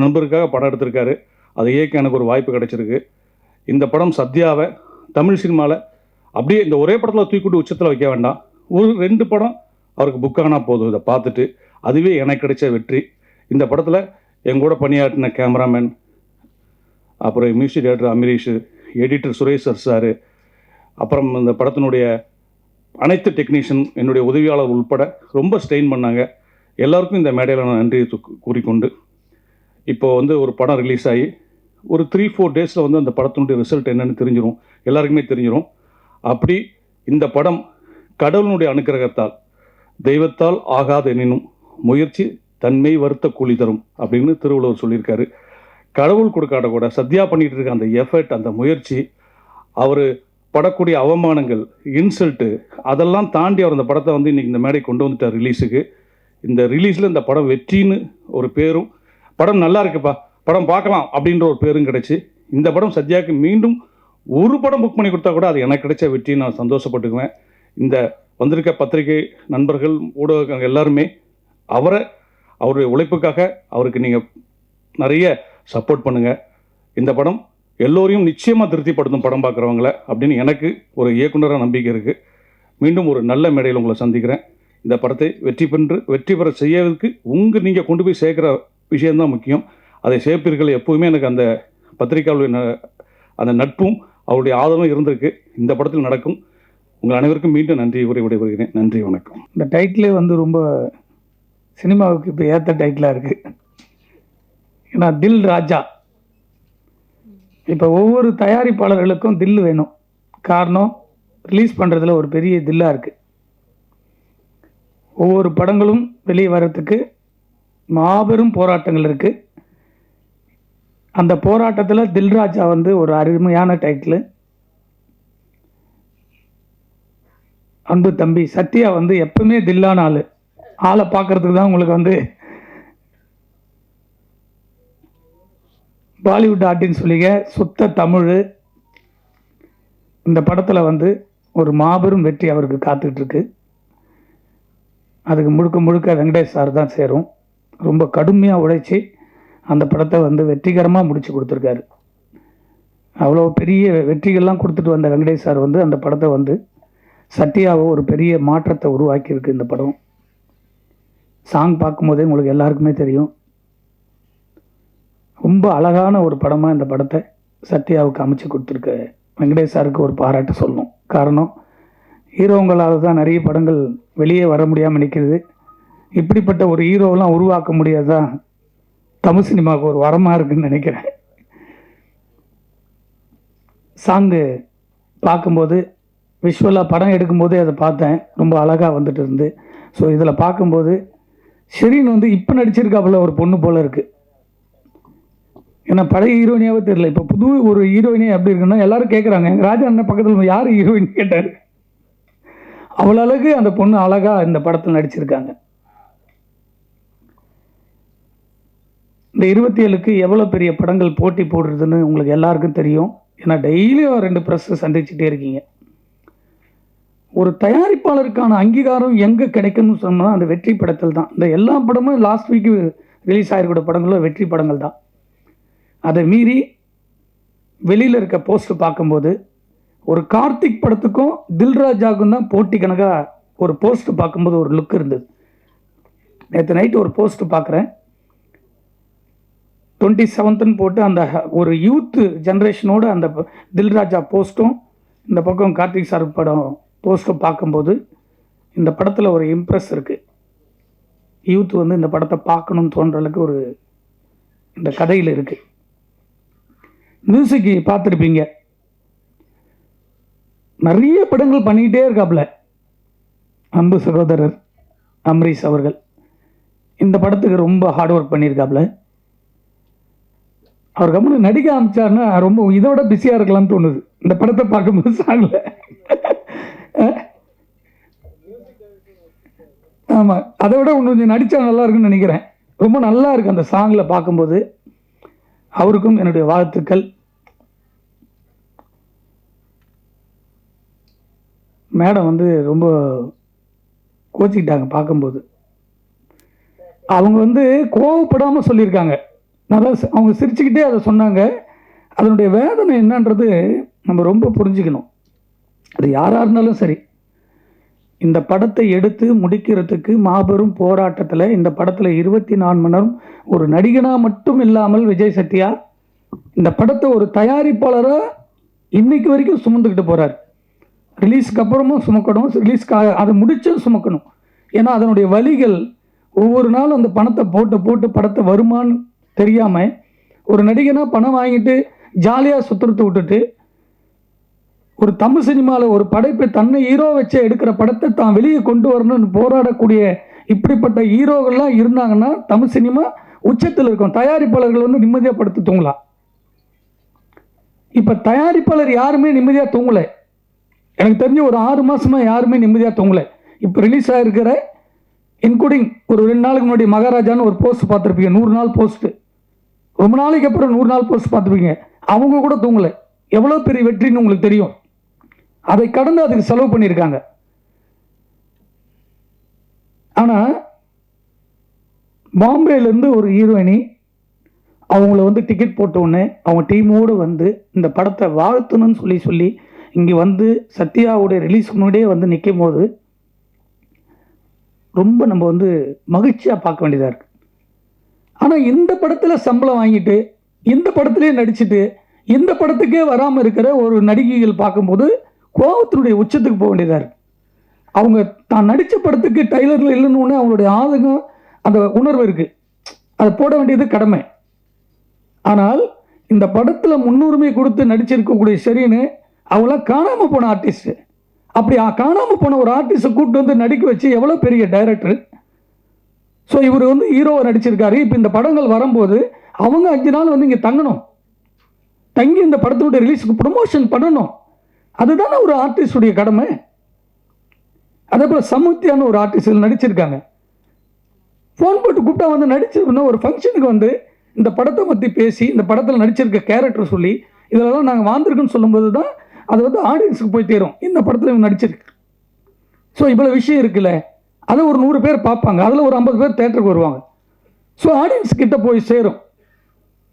நண்பருக்காக படம் எடுத்திருக்காரு. அதை இயக்க எனக்கு ஒரு வாய்ப்பு கிடச்சிருக்கு. இந்த படம் சத்யாவை தமிழ் சினிமாவில் அப்படியே இந்த ஒரே படத்தில் தூக்கிட்டு உச்சத்தில் வைக்க வேண்டாம், ஒரு 2 படம் அவருக்கு புக் ஆனால் போதும். இதை பார்த்துட்டு அதுவே எனக்கு கிடைச்ச வெற்றி. இந்த படத்தில் எங்கூட பணியாற்றின கேமராமேன், அப்புறம் music director Amrish, editor Suresh sir, அப்புறம் இந்த படத்தினுடைய அனைத்து டெக்னீஷியன், என்னுடைய உதவியாளர் உள்பட ரொம்ப ஸ்ட்ரெயின் பண்ணாங்க. எல்லாருக்கும் இந்த மேடையில் நான் நன்றியை கூறிக்கொண்டு, இப்போது வந்து ஒரு படம் ரிலீஸ் ஆகி ஒரு 3-4 டேஸில் வந்து அந்த படத்தினுடைய ரிசல்ட் என்னென்னு தெரிஞ்சிடும், எல்லாருக்குமே தெரிஞ்சிடும். அப்படி இந்த படம் கடவுளுடைய அனுக்கிரகத்தால், தெய்வத்தால் ஆகாத எனினும் முயற்சி தன்மை வருத்த கூலி தரும் அப்படின்னு திருவள்ளுவர் சொல்லியிருக்காரு. கடவுள் கொடுக்காத கூட சத்யா பண்ணிகிட்டு இருக்க அந்த எஃபர்ட், அந்த முயற்சி, அவர் படக்கூடிய அவமானங்கள், இன்சல்ட்டு, அதெல்லாம் தாண்டி அவர் அந்த படத்தை வந்து இன்றைக்கி இந்த மேடை கொண்டு வந்துட்டார் ரிலீஸுக்கு. இந்த ரிலீஸில் இந்த படம் வெற்றின்னு ஒரு பேரும், படம் நல்லா இருக்குப்பா, படம் பார்க்கலாம் அப்படின்ற ஒரு பேரும் கிடச்சி, இந்த படம் சத்யாவுக்கு மீண்டும் ஒரு படம் புக் பண்ணி கொடுத்தா கூட அது எனக்கு கிடைச்ச வெற்றி, நான் சந்தோஷப்பட்டுக்குவேன். இந்த வந்திருக்க பத்திரிகை நண்பர்கள், ஊடகங்கள் எல்லாருமே அவருடைய உழைப்புக்காக அவருக்கு நீங்கள் நிறைய சப்போர்ட் பண்ணுங்கள். இந்த படம் எல்லோரையும் நிச்சயமாக திருப்திப்படுத்தும் படம் பார்க்குறவங்கள அப்படின்னு எனக்கு ஒரு இயக்குனராக நம்பிக்கை இருக்குது. மீண்டும் ஒரு நல்ல மேடையில் உங்களை சந்திக்கிறேன். இந்த படத்தை வெற்றி பெற செய்யறதுக்கு நீங்கள் கொண்டு போய் சேர்க்குற விஷயந்தான் முக்கியம். அதை சேர்ப்பீர்கள். எப்போவுமே எனக்கு அந்த பத்திரிகையாளருடைய அந்த நட்பும் அவருடைய ஆதரவும் இருந்திருக்கு. இந்த படத்தில் நடக்கும். உங்கள் அனைவருக்கும் மீண்டும் நன்றி கூறி விடைபெறுகிறேன். நன்றி, வணக்கம். இந்த டைட்டிலே வந்து ரொம்ப சினிமாவுக்கு இப்போ ஏற்ற டைட்டிலாக இருக்குது. ஏன்னா தில் ராஜா, இப்போ ஒவ்வொரு தயாரிப்பாளர்களுக்கும் தில் வேணும், காரணம் ரிலீஸ் பண்ணுறதுல ஒரு பெரிய தில்லா இருக்குது. ஒவ்வொரு படங்களும் வெளியே வர்றதுக்கு மாபெரும் போராட்டங்கள் இருக்குது. அந்த போராட்டத்தில் தில்ராஜா வந்து ஒரு அருமையான டைட்டில். அன்பு தம்பி சத்யா வந்து எப்பவுமே தில்லான ஆளை பார்க்கறதுக்கு தான் உங்களுக்கு வந்து பாலிவுட் ஆர்டின்னு சொல்லிங்க சுத்த தமிழ். இந்த படத்தில் வந்து ஒரு மாபெரும் வெற்றி அவருக்கு காத்துட்ருக்கு. அதுக்கு முழுக்க முழுக்க வெங்கடேஷ் சார் தான் சேரும். ரொம்ப கடுமையாக உழைச்சி அந்த படத்தை வந்து வெற்றிகரமாக முடித்து கொடுத்துருக்காரு. அவ்வளோ பெரிய வெற்றிகள்லாம் கொடுத்துட்டு வந்த வெங்கடேஷ் சார் வந்து அந்த படத்தை வந்து சத்யாவை ஒரு பெரிய மாற்றத்தை உருவாக்கியிருக்கு. இந்த படம் சாங் பார்க்கும்போதே உங்களுக்கு எல்லாருக்குமே தெரியும். ரொம்ப அழகான ஒரு படமாக இந்த படத்தை சத்யாவுக்கு அமைச்சு கொடுத்துருக்க வெங்கடேஷ் சாருக்கு ஒரு பாராட்டு சொல்லணும். காரணம் ஹீரோங்களால் தான் நிறைய படங்கள் வெளியே வர முடியாமல் நிற்கிறது. இப்படிப்பட்ட ஒரு ஹீரோவெலாம் உருவாக்க முடியாதான் தமிழ் சினிமாவுக்கு ஒரு வரமாக இருக்குதுன்னு நினைக்கிறேன். சாங்கு பார்க்கும்போது விஷுவலாக படம் எடுக்கும்போதே அதை பார்த்தேன், ரொம்ப அழகாக வந்துட்டு இருந்து. ஸோ இதில் பார்க்கும்போது ஷெரீன் வந்து இப்போ நடிச்சிருக்காப்புல ஒரு பொண்ணு போல் இருக்குது. ஏன்னா பழைய ஹீரோயினியாவே தெரியல, இப்போ புது ஒரு ஹீரோயினே எப்படி இருக்குன்னா எல்லாரும் கேட்குறாங்க. எங்கள் ராஜா அண்ணன் பக்கத்தில் யார் ஹீரோயின் கேட்டார். அவ்வளோ அழகு அந்த பொண்ணு அழகாக இந்த படத்தில் நடிச்சிருக்காங்க. இந்த 27க்கு எவ்வளோ பெரிய படங்கள் போட்டி போடுறதுன்னு உங்களுக்கு எல்லாருக்கும் தெரியும். ஏன்னா டெய்லியும் 2 ப்ரெஸ் சந்திச்சுட்டே இருக்கீங்க. ஒரு தயாரிப்பாளருக்கான அங்கீகாரம் எங்கே கிடைக்கும்னு சொன்னால் அந்த வெற்றி படத்தில் தான். இந்த எல்லா படமும் லாஸ்ட் வீக்கு ரிலீஸ் ஆகிருக்கிற படங்களும் வெற்றி படங்கள் தான். அதை மீறி வெளியில் இருக்க போஸ்ட்டு பார்க்கும்போது ஒரு கார்த்திக் படத்துக்கும் தில்ராஜாவுக்கும் தான் போட்டி கணக்காக ஒரு போஸ்ட்டு பார்க்கும்போது ஒரு லுக் இருந்தது. நேற்று நைட்டு ஒரு போஸ்ட்டு பார்க்குறேன், 27ன்னு போட்டு அந்த ஒரு யூத்து ஜென்ரேஷனோடு அந்த தில்ராஜா போஸ்ட்டும் இந்த பக்கம் கார்த்திக் சார் படம் போஸ்ட்டும் பார்க்கும்போது இந்த படத்தில் ஒரு இம்ப்ரெஸ் இருக்குது. யூத் வந்து இந்த படத்தை பார்க்கணுன்னு தோன்ற அளவுக்கு ஒரு இந்த கதையில் இருக்குது. மியூசிக்கு பார்த்துருப்பீங்க, நிறைய படங்கள் பண்ணிக்கிட்டே இருக்காப்புல அன்பு சகோதரர் அம்ரீஷ் அவர்கள். இந்த படத்துக்கு ரொம்ப ஹார்ட் ஒர்க் பண்ணியிருக்காப்புல. அவர் கம்முன்னு நடிக்க ஆரம்பிச்சாருன்னா ரொம்ப இதோட பிஸியாக இருக்கலாம்னு தோணுது இந்த படத்தை பார்க்கும்போது. சாங்கில் ஆமாம், அதை விட இன்னும் கொஞ்சம் நடித்தா நல்லா இருக்குன்னு நினைக்கிறேன். ரொம்ப நல்லா இருக்குது அந்த சாங்கில் பார்க்கும்போது. அவருக்கும் என்னுடைய வாழ்த்துக்கள். மேடம் வந்து ரொம்ப கோச்சிக்கிட்டாங்க பார்க்கும்போது. அவங்க வந்து கோவப்படாமல் சொல்லியிருக்காங்க. நல்லா அவங்க சிரிச்சுக்கிட்டே அதை சொன்னாங்க. அதனுடைய வேதனை என்னன்றது நம்ம ரொம்ப புரிஞ்சுக்கணும். அது யாராக இருந்தாலும் சரி, இந்த படத்தை எடுத்து முடிக்கிறதுக்கு மாபெரும் போராட்டத்தில் இந்த படத்தில் 24 மணி நேரம் ஒரு நடிகனாக மட்டும் இல்லாமல் விஜய் சத்யா இந்த படத்தை ஒரு தயாரிப்பாளராக இன்னைக்கு வரைக்கும் சுமந்துக்கிட்டு போகிறார். ரிலீஸ்க்கு அப்புறமும் சுமக்கணும், ரிலீஸ்க்காக அதை முடிச்சும் சுமக்கணும். ஏன்னா அதனுடைய வழிகள் ஒவ்வொரு நாளும் அந்த பணத்தை போட்டு படத்தை வருமானு தெரியாமல் ஒரு நடிகனாக பணம் வாங்கிட்டு ஜாலியாக சுற்றுறத விட்டுட்டு ஒரு தமிழ் சினிமாவில் ஒரு படைப்பை தன்னை ஹீரோ வச்சு எடுக்கிற படத்தை தான் வெளியே கொண்டு வரணும்னு போராடக்கூடிய இப்படிப்பட்ட ஹீரோகள்லாம் இருந்தாங்கன்னா தமிழ் சினிமா உச்சத்தில் இருக்கும். தயாரிப்பாளர்கள் வந்து நிம்மதியாக படுத்து தூங்கலாம். இப்போ தயாரிப்பாளர் யாருமே நிம்மதியாக தூங்கலை. எனக்கு தெரிஞ்ச ஒரு 6 மாதமாக யாருமே நிம்மதியாக தூங்கலை. இப்போ ரிலீஸ் ஆகிருக்கிற இன்க்ளூடிங் ஒரு 2 நாளுக்கு முன்னாடி மகாராஜான்னு ஒரு போஸ்ட் பார்த்துருப்பீங்க, 100 நாள் போஸ்ட்டு. ரொம்ப நாளைக்கு அப்புறம் 100 நாள் போஸ்ட் பார்த்துருப்பீங்க. அவங்க கூட தூங்கலை. எவ்வளோ பெரிய வெற்றின்னு உங்களுக்கு தெரியும். அதை கடந்து அதுக்கு செலவு பண்ணியிருக்காங்க. ஆனால் பாம்பேலேருந்து ஒரு ஹீரோயினி அவங்கள வந்து டிக்கெட் போட்டோன்னே அவங்க டீமோடு வந்து இந்த படத்தை வாழ்த்தணும்னு சொல்லி இங்கே வந்து சத்யாவுடைய ரிலீஸ் முன்னாடியே வந்து நிற்கும் போது ரொம்ப நம்ம வந்து மகிழ்ச்சியாக பார்க்க வேண்டியதாக இருக்குது. ஆனால் இந்த படத்தில் சம்பளம் வாங்கிட்டு இந்த படத்துலேயே நடிச்சுட்டு இந்த படத்துக்கே வராமல் இருக்கிற ஒரு நடிகைகள் பார்க்கும்போது கோபத்தினுடைய உச்சத்துக்கு போக வேண்டியதாக இருக்குது. அவங்க தான் நடித்த படத்துக்கு டைலரில் இல்லைன்னு அவங்களுடைய ஆதங்கம் அந்த உணர்வு இருக்குது, அதை போட வேண்டியது கடமை. ஆனால் இந்த படத்தில் முன்னுரிமை கொடுத்து நடிச்சிருக்கக்கூடிய ஷெரீன் அவங்களாம் காணாமல் போன ஆர்டிஸ்ட்டு. அப்படி காணாமல் போன ஒரு ஆர்டிஸ்ட்டை கூப்பிட்டு வந்து நடிக்க வச்சு எவ்வளோ பெரிய டைரக்டர். ஸோ இவர் வந்து ஹீரோவை நடிச்சிருக்காரு. இப்போ இந்த படங்கள் வரும்போது அவங்க 5 நாள் வந்து இங்கே தங்கணும், தங்கி இந்த படத்தினுடைய ரிலீஸுக்கு ப்ரொமோஷன் பண்ணணும். அதுதானே ஒரு ஆர்டிஸ்டுடைய கடமை. அதே போல் சமுத்தியான ஒரு ஆர்டிஸ்ட் நடிச்சிருக்காங்க. ஃபோன் போட்டு கூப்பிட்டா வந்து நடிச்சிருக்கோன்னா ஒரு ஃபங்க்ஷனுக்கு வந்து இந்த படத்தை பற்றி பேசி இந்த படத்தில் நடிச்சிருக்க கேரக்டர் சொல்லி இதெல்லாம் நாங்கள் வாழ்ந்துருக்குன்னு சொல்லும்போது தான் அது வந்து ஆடியன்ஸுக்கு போய் தேரும், இந்த படத்தில் இவங்க நடிச்சிருக்கு. ஸோ இவ்வளோ விஷயம் இருக்குல்ல, அதை ஒரு 100 பேர் பார்ப்பாங்க, அதில் ஒரு 50 பேர் தேட்டருக்கு வருவாங்க. ஸோ ஆடியன்ஸ் கிட்ட போய் சேரும்.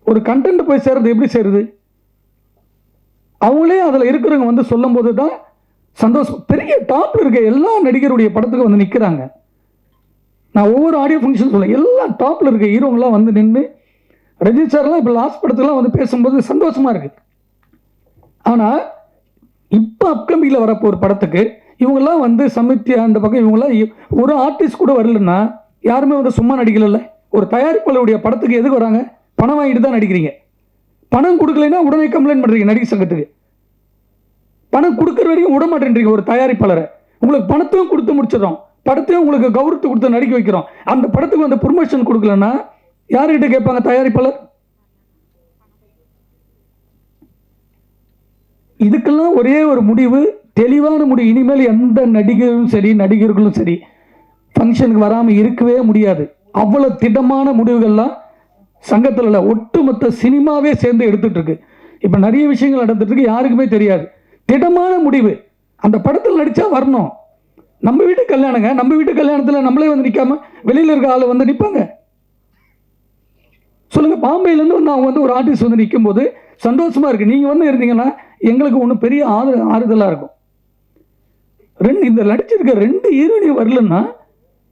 ஒரு கண்டென்ட் போய் சேருது எப்படி சேருது? அவங்களே அதில் இருக்கிறவங்க வந்து சொல்லும் போது தான் சந்தோஷம். பெரிய டாப்பில் இருக்க எல்லா நடிகருடைய படத்துக்கு வந்து நிற்கிறாங்க. நான் ஒவ்வொரு ஆடியோ ஃபங்க்ஷன் சொல்ல எல்லா டாப்பில் இருக்க ஹீரோங்களாம் வந்து நின்று ரஜினி சார்லாம் இப்போ லாஸ்ட் படத்துலாம் வந்து பேசும்போது சந்தோஷமாக இருக்குது. ஆனால் இப்போ அப்கமிங்கில் வரப்போ ஒரு படத்துக்கு இவங்கெல்லாம் வந்து சமித்தியா அந்த பக்கம் இவங்கெல்லாம் ஒரு ஆர்டிஸ்ட் கூட வரலன்னா யாருமே வந்து சும்மா நடிக்கல. ஒரு தயாரிப்பாளருடைய படத்துக்கு எதுக்கு வராங்க? பணம் வாங்கிட்டு தான் நடிக்கிறீங்க. பணம் கொடுக்கலைன்னா உடனே கம்ப்ளைண்ட் பண்ணுறீங்க நடிகர் சங்கத்துக்கு. பணம் கொடுக்குற வரைக்கும் விட மாட்டேன்றீங்க ஒரு தயாரிப்பாளரை. உங்களுக்கு பணத்தையும் கொடுத்து முடிச்சிடறோம், படத்தையும் உங்களுக்கு கௌரவத்தை கொடுத்து நடிக்க வைக்கிறோம். அந்த படத்துக்கு வந்து ப்ரொமோஷன் கொடுக்கலன்னா யார்கிட்ட கேட்பாங்க தயாரிப்பாளர்? இதுக்கெல்லாம் ஒரே ஒரு முடிவு, தெளிவான முடிவு. இனிமேல் எந்த நடிகரும் சரி நடிகர்களும் சரி ஃபங்க்ஷனுக்கு வராமல் இருக்கவே முடியாது. அவ்வளோ திடமான முடிவுகள்லாம் சங்கத்தில் இல்லை, ஒட்டுமொத்த சினிமாவே சேர்ந்து எடுத்துட்டு இருக்கு. இப்போ நிறைய விஷயங்கள் நடந்துட்டு இருக்கு, யாருக்குமே தெரியாது. திடமான முடிவு, அந்த படத்தில் நடித்தா வரணும். நம்ம வீட்டு கல்யாணங்க, நம்ம வீட்டு கல்யாணத்தில் நம்மளே வந்து நிற்காம வெளியில் இருக்க ஆள் வந்து நிற்பாங்க. சொல்லுங்க, பாம்பேலேருந்து வந்து அவங்க வந்து ஒரு ஆர்டிஸ்ட் வந்து நிற்கும் போது சந்தோஷமா இருக்கு. நீங்கள் வந்து இருந்தீங்கன்னா எங்களுக்கு ஒன்றும் பெரிய ஆறுதலாக இருக்கும். இந்த நடிச்சிருக்க 2 ஹீரோயினியும் வரலன்னா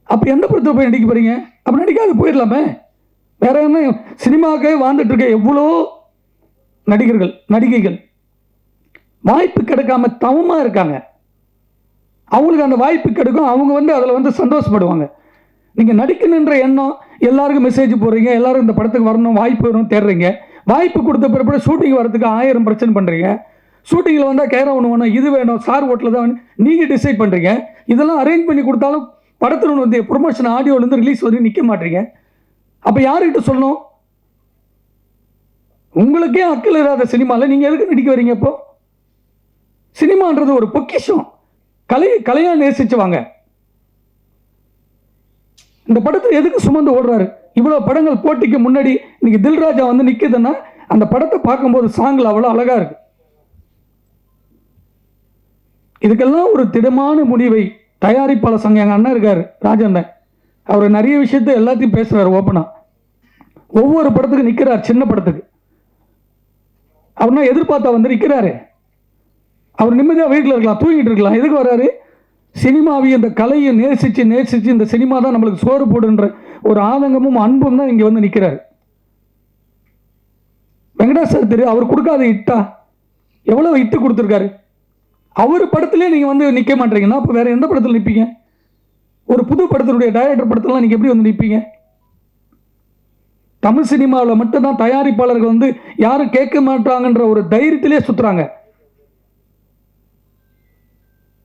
அப்போ எந்த படத்தில் போய் நடிக்க போறீங்க? அப்போ நடிக்காது போயிடலாமே. வேற என்ன, சினிமாவுக்கே வாழ்ந்துட்டு இருக்க எவ்வளோ நடிகர்கள் நடிகைகள் வாய்ப்பு கிடைக்காம தவமாக இருக்காங்க. அவங்களுக்கு அந்த வாய்ப்பு கிடைக்கும், அவங்க வந்து அதில் வந்து சந்தோஷப்படுவாங்க. நீங்கள் நடிக்கணுன்ற எண்ணம், எல்லாருக்கும் மெசேஜ் போடுறீங்க, எல்லாரும் இந்த படத்துக்கு வரணும், வாய்ப்பு வரும் தேடுறீங்க. வாய்ப்பு கொடுத்த பிறகு ஷூட்டிங் வரதுக்கு 1000 பிரச்சனை பண்ணுறீங்க. ஷூட்டிங்கில் வந்தால் கேர ஒன்று வேணும், இது வேணும், சார் ஹோட்டலில் தான் வேணும், நீங்கள் டிசைட் பண்ணுறீங்க. இதெல்லாம் அரேஞ்ச் பண்ணி கொடுத்தாலும் படத்தில் வந்து ப்ரொமோஷன் ஆடியோலேருந்து ரிலீஸ் வந்து நிற்க மாட்டீங்க. அப்போ யார்கிட்ட சொல்லணும்? உங்களுக்கே அக்கல் இல்லாத சினிமாவில் நீங்கள் எதுக்கு நடிக்க வரீங்க? இப்போ சினிமான்றது ஒரு பொக்கிஷம், கலையாக நேசிச்சு வாங்க. இந்த படத்தை எதுக்கு சுமந்து ஓடுறாரு? இவ்வளோ படங்கள் போட்டிக்கு முன்னாடி இன்னைக்கு தில்ராஜா வந்து நிற்குதுன்னா அந்த படத்தை பார்க்கும்போது சாங்கில் அவ்வளோ அழகாக இருக்கு. இதுக்கெல்லாம் ஒரு திடமான முடிவை தயாரிப்பாளர் சங்கம், எங்கள் அண்ணன் இருக்கார் ராஜண்ணன், அவர் நிறைய விஷயத்தை எல்லாத்தையும் பேசுகிறார் ஓப்பனாக. ஒவ்வொரு படத்துக்கு நிற்கிறார், சின்ன படத்துக்கு அவர்னா எதிர்பார்த்தா வந்து நிற்கிறாரு. அவர் நிம்மதியாக வீட்டில் இருக்கலாம், தூங்கிட்டு இருக்கலாம். எதுக்கு வர்றாரு? சினிமாவை இந்த கலையை நேசித்து இந்த சினிமா தான் நம்மளுக்கு சோறு போடுன்ற ஒரு ஆதங்கமும் அன்பும் தான் இங்கே வந்து நிற்கிறார். வெங்கடேஷ் சார் திரு அவர் கொடுக்காத இட்டா எவ்வளோ இட்டு கொடுத்துருக்காரு. அவர் படத்திலே நீங்கள் வந்து நிற்க மாட்டீங்கன்னா அப்போ வேற எந்த படத்தில் நிற்பீங்க? ஒரு புது படத்தினுடைய டைரக்டர் படத்திலாம் நீங்கள் எப்படி வந்து நிற்பீங்க? தமிழ் சினிமாவில் மட்டும்தான் தயாரிப்பாளர்கள் வந்து யாரும் கேட்க மாட்டாங்கன்ற ஒரு தைரியத்திலே சுற்றுறாங்க.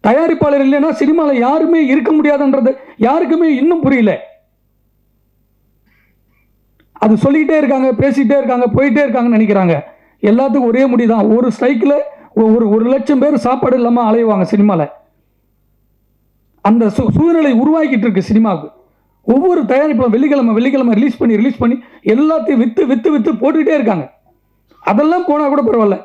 தயாரிப்பாளர் இல்லைன்னா சினிமாவில் யாருமே இருக்க முடியாதுன்றது யாருக்குமே இன்னும் புரியல. அது சொல்லிக்கிட்டே இருக்காங்க, பேசிக்கிட்டே இருக்காங்க, போயிட்டே இருக்காங்கன்னு நினைக்கிறாங்க. எல்லாத்துக்கும் ஒரே முடிதான். ஒரு ஸ்ட்ரைக்கில் ஒரு லட்சம் பேர் சாப்பாடு இல்லாமல் அலைவாங்க சினிமாவில். அந்த சூழ்நிலை உருவாக்கிட்டு இருக்கு சினிமாவுக்கு. ஒவ்வொரு தயாரிப்பும் வெள்ளிக்கிழமை ரிலீஸ் பண்ணி எல்லாத்தையும் விற்று போட்டுக்கிட்டே இருக்காங்க. அதெல்லாம் போனால் கூட பரவாயில்ல.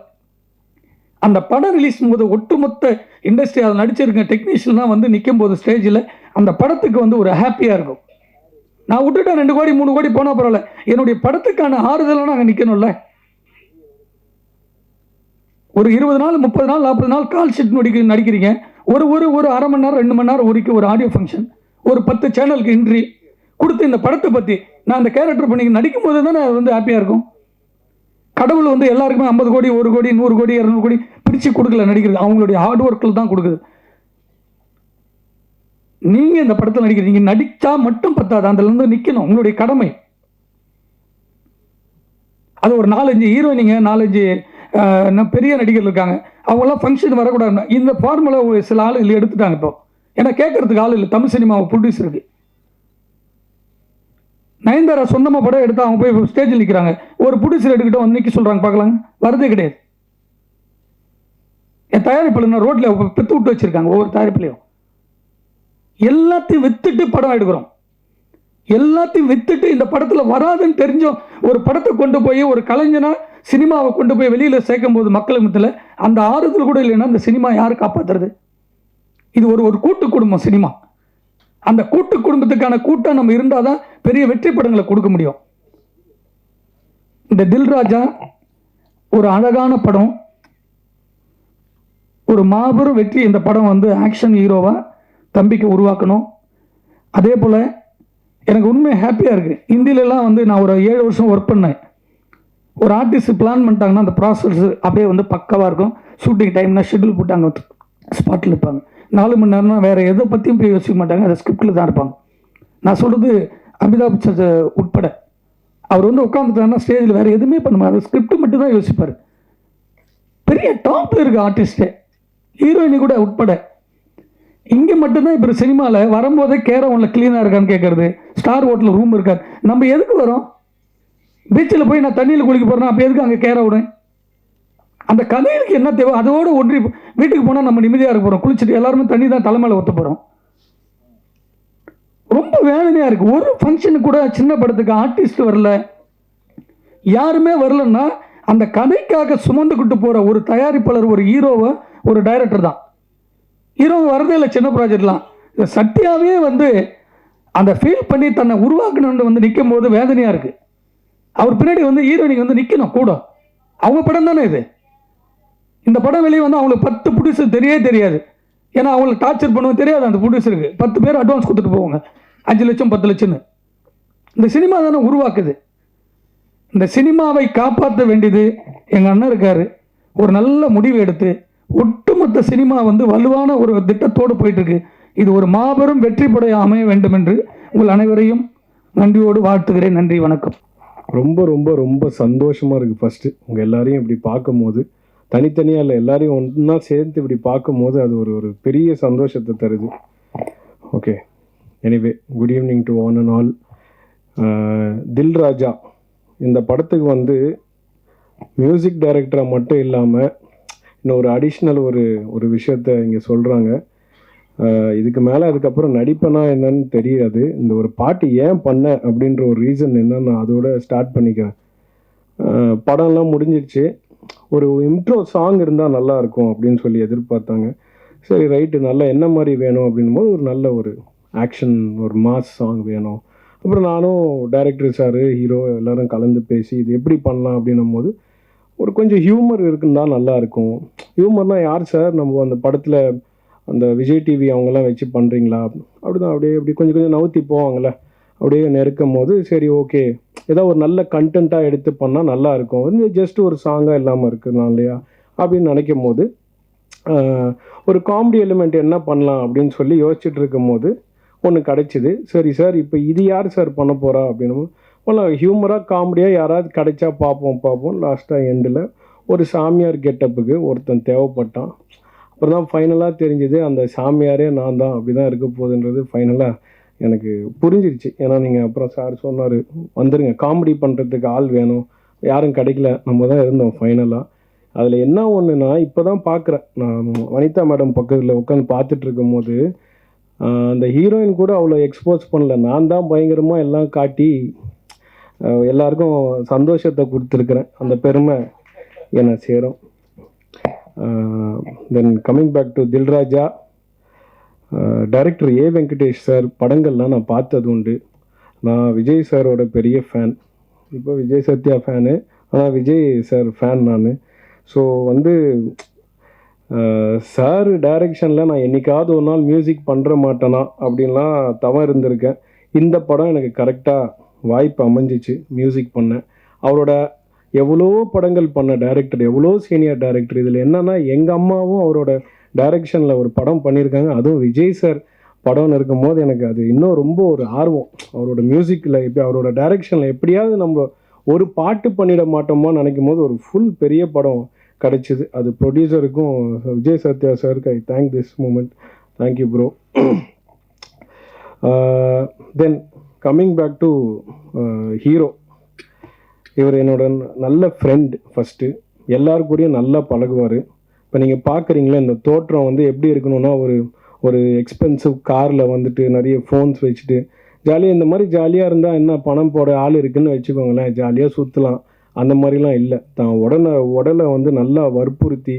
அந்த படம் ரிலீஸ் போது ஒட்டுமொத்த இண்டஸ்ட்ரி அதை நடிச்சிருக்க டெக்னீஷியன்லாம் வந்து நிற்கும் போது ஸ்டேஜில் அந்த படத்துக்கு வந்து ஒரு ஹாப்பியாக இருக்கும். நான் விட்டுட்டேன் 2 கோடி 3 கோடி போனால் பரவாயில்ல, என்னுடைய படத்துக்கான ஆறுதலாக நாங்கள் நிற்கணும்ல. ஒரு 20 நாள் 30 நாள் 40 நாள் கால் ஷீட் நடிக்கிறீங்க. ஒரு அரை மணி நேரம் 2 மணி நேரம் ஒரு ஆடியோ ஃபங்க்ஷன், ஒரு 10 சேனலுக்கு இன்ட்ரி கொடுத்து இந்த படத்தை பற்றி நான் அந்த கேரக்டர் பண்ணி நடிக்கும் போது தானே அது வந்து ஹாப்பியாக இருக்கும். கடவுள் வந்து எல்லாருக்குமே 50 கோடி 1 கோடி 100 கோடி 200 கோடி பிரித்து கொடுக்கல நடிக்கிறது, அவங்களுடைய ஹார்ட் ஒர்க்கில் தான் கொடுக்குது. நீங்கள் இந்த படத்தில் நடிக்கிறீங்க, நடித்தா மட்டும் பத்தாது, அதுலேருந்து நிற்கணும், உங்களுடைய கடமை. அது ஒரு 4-5 ஹீரோயினிங்க 4-5 இன்னும் பெரிய நடிகர் இருக்காங்க, அவங்களாம் ஃபங்க்ஷன் வரக்கூடாதுன்னா இந்த ஃபார்முலா சில ஆளுகள் எடுத்துட்டாங்க இப்போ. ஏன்னா கேட்கறதுக்கு ஆள் இல்லை தமிழ் சினிமாவை ப்ரொடியூசருக்கு. நயன்தாரா சொந்தமாக படம் எடுத்து அவங்க போய் ஸ்டேஜில் நிற்கிறாங்க, ஒரு ப்ரொடியூசர் எடுக்கிட்டோம் வந்து நிற்க சொல்கிறாங்க பார்க்கலாங்க, வரதே கிடையாது. என் தயாரிப்பாளர் ரோட்டில் பெற்று விட்டு வச்சுருக்காங்க. ஒவ்வொரு தயாரிப்புலையும் எல்லாத்தையும் வித்துட்டு படம் எடுக்கிறோம். எல்லாத்தையும் வித்துட்டு இந்த படத்தில் வராதுன்னு தெரிஞ்சோம் ஒரு படத்தை கொண்டு போய் ஒரு கலைஞனா சினிமாவை கொண்டு போய் வெளியில் சேர்க்கும் போது மக்கள் மத்தியில் அந்த ஆறுதல் கூட இல்லைன்னா இந்த சினிமா யார் காப்பாற்றுறது? இது ஒரு கூட்டு குடும்பம் சினிமா. அந்த கூட்டு குடும்பத்துக்கான கூட்டம் நம்ம இருந்தால் தான் பெரிய வெற்றி படங்களை கொடுக்க முடியும். இந்த தில் ராஜா ஒரு அழகான படம், ஒரு மாபெரும் வெற்றி. இந்த படம் வந்து ஆக்ஷன் ஹீரோவாக தம்பிக்கு உருவாக்கணும். அதே போல் எனக்கு உண்மை ஹாப்பியாக இருக்குது. ஹிந்திலெலாம் வந்து நான் ஒரு 7 வருஷம் ஒர்க் பண்ணேன். ஒரு ஆர்டிஸ்ட் பிளான் பண்ணிட்டாங்கன்னா அந்த ப்ராசஸ் அப்படியே வந்து பக்காவாக இருக்கும். ஷூட்டிங் டைம்னா ஷெட்யூல் போட்டாங்க, ஸ்பாட்டில் இருப்பாங்க. 4 மணி நேரம்னா வேறு எதை பற்றியும் போய் யோசிக்க மாட்டாங்க, அதை ஸ்கிரிப்டில் தான் இருப்பாங்க. நான் சொல்கிறது அமிதாப் பச்சன் உட்பட. அவர் வந்து உட்காந்துட்டாருன்னா ஸ்டேஜில் வேறு எதுவுமே பண்ண மாட்டார், ஸ்கிரிப்ட் மட்டும் தான் யோசிப்பார். பெரிய டாப்பில் இருக்க ஆர்டிஸ்ட்டு, ஹீரோயினி கூட உட்பட. இங்கே மட்டும்தான் இப்போ சினிமாவில் வரும்போதே கேரவனில் க்ளீனாக இருக்கான்னு கேட்குறது, ஸ்டார் ஹோட்டலில் ரூம் இருக்காது. நம்ம எதுக்கு வரோம்? பீச்சில் போய் நான் தண்ணியில் குளிக்க போகிறேன்னா அப்போ எதுக்கு அங்கே கேரவுடு? அந்த கதைகளுக்கு என்ன தேவை அதோடு ஒன்றி வீட்டுக்கு போனால் நம்ம நிம்மதியாக இருக்க போகிறோம். குளிச்சுட்டு எல்லாருமே தண்ணி தான் தலைமையில் ஒத்த போகிறோம். ரொம்ப வேதனையாக இருக்குது. ஒரு ஃபங்க்ஷனுக்கு கூட சின்ன படத்துக்கு ஆர்டிஸ்ட் வரல, யாருமே வரலன்னா அந்த கதைக்காக சுமந்துக்கிட்டு போகிற ஒரு தயாரிப்பாளர், ஒரு ஹீரோவை, ஒரு டைரக்டர் தான். ஹீரோ வரதே இல்லை சின்ன ப்ராஜெக்ட்லாம். சத்யாவே வந்து அந்த ஃபீல் பண்ணி தன்னை உருவாக்கணுன்னு வந்து நிற்கும் போது வேதனையாக இருக்குது. அவர் பின்னாடி வந்து ஹீரோயினிக்கு வந்து நிற்கணும் கூட. அவங்க படம் தானே இது. இந்த படம் வெளியே வந்து அவங்களுக்கு 10 ப்ரொடியூசர் தெரியாது. ஏன்னா அவங்களுக்கு டார்ச்சர் பண்ணுவோம் தெரியாது. அந்த ப்ரொடியூசருக்கு 10 பேர் அட்வான்ஸ் கொடுத்துட்டு போவாங்க, 5 லட்சம் 10 லட்சம்னு. இந்த சினிமா தானே உருவாக்குது. இந்த சினிமாவை காப்பாற்ற வேண்டியது எங்கள் அண்ணன் இருக்கார். ஒரு நல்ல முடிவு எடுத்து ஒட்டுமொத்த சினிமா வந்து வலுவான ஒரு திட்டத்தோடு போயிட்டுருக்கு. இது ஒரு மாபெரும் வெற்றி படைய அமைய வேண்டும் என்று உங்கள் அனைவரையும் நன்றியோடு வாழ்த்துகிறேன். நன்றி, வணக்கம். ரொம்ப ரொம்ப ரொம்ப சந்தோஷமாக இருக்குது. ஃபஸ்ட்டு உங்கள் எல்லாரையும் இப்படி பார்க்கும்போது, தனித்தனியாக இல்லை, எல்லாரையும் ஒன்றா சேர்த்து இப்படி பார்க்கும்போது அது ஒரு பெரிய சந்தோஷத்தை தருது. Okay, anyway good evening to one and all. தில் ராஜா இந்த படத்துக்கு வந்து மியூசிக் டைரக்டராக மட்டும் இல்லாமல் இன்னும் ஒரு அடிஷ்னல் ஒரு விஷயத்த இங்கே சொல்கிறாங்க. இதுக்கு மேலே அதுக்கப்புறம் நடிப்பேனா என்னன்னு தெரியாது. இந்த ஒரு பாட்டு ஏன் பண்ண அப்படின்ற ஒரு ரீசன் என்னன்னு நான் அதோட ஸ்டார்ட் பண்ணிக்கிறேன். படம்லாம் முடிஞ்சிடுச்சு, ஒரு இன்ட்ரோ சாங் இருந்தால் நல்லாயிருக்கும் அப்படின்னு சொல்லி எதிர்பார்த்தாங்க. சரி ரைட்டு, நல்லா என்ன மாதிரி வேணும் அப்படின்னும் போது ஒரு நல்ல ஒரு ஆக்ஷன், ஒரு மாஸ் சாங் வேணும். அப்புறம் நானும் டைரக்டர் சார், ஹீரோ எல்லோரும் கலந்து பேசி இது எப்படி பண்ணலாம் அப்படின்னும் போது ஒரு கொஞ்சம் ஹியூமர் இருக்குன்னா நல்லாயிருக்கும். ஹியூமர்னால் யார் சார், நம்ம அந்த படத்தில் அந்த விஜய் டிவி அவங்கெல்லாம் வச்சு பண்ணுறீங்களா அப்படிதான், அப்படியே கொஞ்சம் நவுத்தி போவாங்கள்ல, அப்படியே நெருக்கும் போது சரி ஓகே ஏதோ ஒரு நல்ல கண்டென்ட்டாக எடுத்து பண்ணால் நல்லாயிருக்கும். வந்து ஜஸ்ட் ஒரு சாங்காக இல்லாமல் இருக்குதுனா இல்லையா அப்படின்னு நினைக்கும் போது ஒரு காமெடி எலிமெண்ட் என்ன பண்ணலாம் அப்படின்னு சொல்லி யோசிச்சுட்டு இருக்கும் போது ஒன்று கிடைச்சிது. சரி சார், இப்போ இது யார் சார் பண்ண போகிறா அப்படின்னு ஹியூமராக காமெடியாக யாராவது கிடைச்சா பார்ப்போம். லாஸ்ட்டாக எண்டில் ஒரு சாமியார் கெட்டப்புக்கு ஒருத்தன் தேவைப்பட்டான். அப்புறம் தான் ஃபைனலாக தெரிஞ்சுது அந்த சாமியாரே நான் தான். அப்படி தான் இருக்க போகுதுன்றது ஃபைனலாக எனக்கு புரிஞ்சிருச்சு. ஏன்னா நீங்கள் அப்புறம் சார் சொன்னார், வந்துருங்க காமெடி பண்ணுறதுக்கு ஆள் வேணும், யாரும் கிடைக்கல, நம்ம தான் இருந்தோம் ஃபைனலாக. அதில் என்ன ஒன்றுனா இப்போ தான் பார்க்குறேன், நான் வனிதா மேடம் பக்கத்தில் உட்காந்து பார்த்துட்டு இருக்கும்போது அந்த ஹீரோயின் கூட அவ்வளோ எக்ஸ்போஸ் பண்ணல. நான் தான் பயங்கரமாக எல்லாம் காட்டி எல்லாருக்கும் சந்தோஷத்தை கொடுத்துருக்குறேன். அந்த பெருமை என்னை சேரும். தென் கம்மிங் பேக் டு தில் ராஜா, டைரக்டர் ஏ வெங்கடேஷ் சார் படங்கள்லாம் நான் பார்த்தது உண்டு. நான் விஜய் சாரோட பெரிய ஃபேன். இப்போ விஜய் சத்யா ஃபேனு, ஆனால் விஜய் சார் ஃபேன் நான். ஸோ வந்து சார் டைரக்ஷனில் நான் என்றைக்காவது ஒரு நாள் மியூசிக் பண்ணுற மாட்டேனா அப்படின்லாம் தவறு இருந்திருக்கேன். இந்த படம் எனக்கு கரெக்டாக வாய்ப்பு அமைஞ்சிச்சு மியூசிக் பண்ணேன். அவரோட எவ்வளோ படங்கள் பண்ண டைரக்டர், எவ்வளோ சீனியர் டைரக்டர். இதில் என்னென்னா எங்கள் அம்மாவும் அவரோட டைரக்ஷனில் ஒரு படம் பண்ணியிருக்காங்க, அதுவும் விஜய் சார் படம்னு இருக்கும்போது எனக்கு அது இன்னும் ரொம்ப ஒரு ஆர்வம். அவரோட மியூசிக்கில் எப்படி, அவரோட டைரக்ஷனில் எப்படியாவது நம்ம ஒரு பாட்டு பண்ணிட மாட்டோமோ நினைக்கும் போது ஒரு ஃபுல் பெரிய படம் கிடைச்சிது. அது ப்ரொடியூசருக்கும் விஜய் சத்யா சாருக்கு I thank this moment. Thank you bro. Then coming back to hero, இவர் என்னோட நல்ல ஃப்ரெண்ட். ஃபஸ்ட்டு எல்லாரு கூடயும் நல்லா பழகுவார். இப்போ நீங்கள் பார்க்குறீங்களா இந்த தோற்றம் வந்து எப்படி இருக்கணும்னா, ஒரு எக்ஸ்பென்சிவ் காரில் வந்துட்டு நிறைய ஃபோன்ஸ் வச்சுட்டு ஜாலியாக, இந்த மாதிரி ஜாலியாக இருந்தால் என்ன, பணம் போட ஆள் இருக்குதுன்னு வச்சுக்கோங்களேன், ஜாலியாக சுற்றலாம். அந்த மாதிரிலாம் இல்லை. தான் உடலை வந்து நல்லா வற்புறுத்தி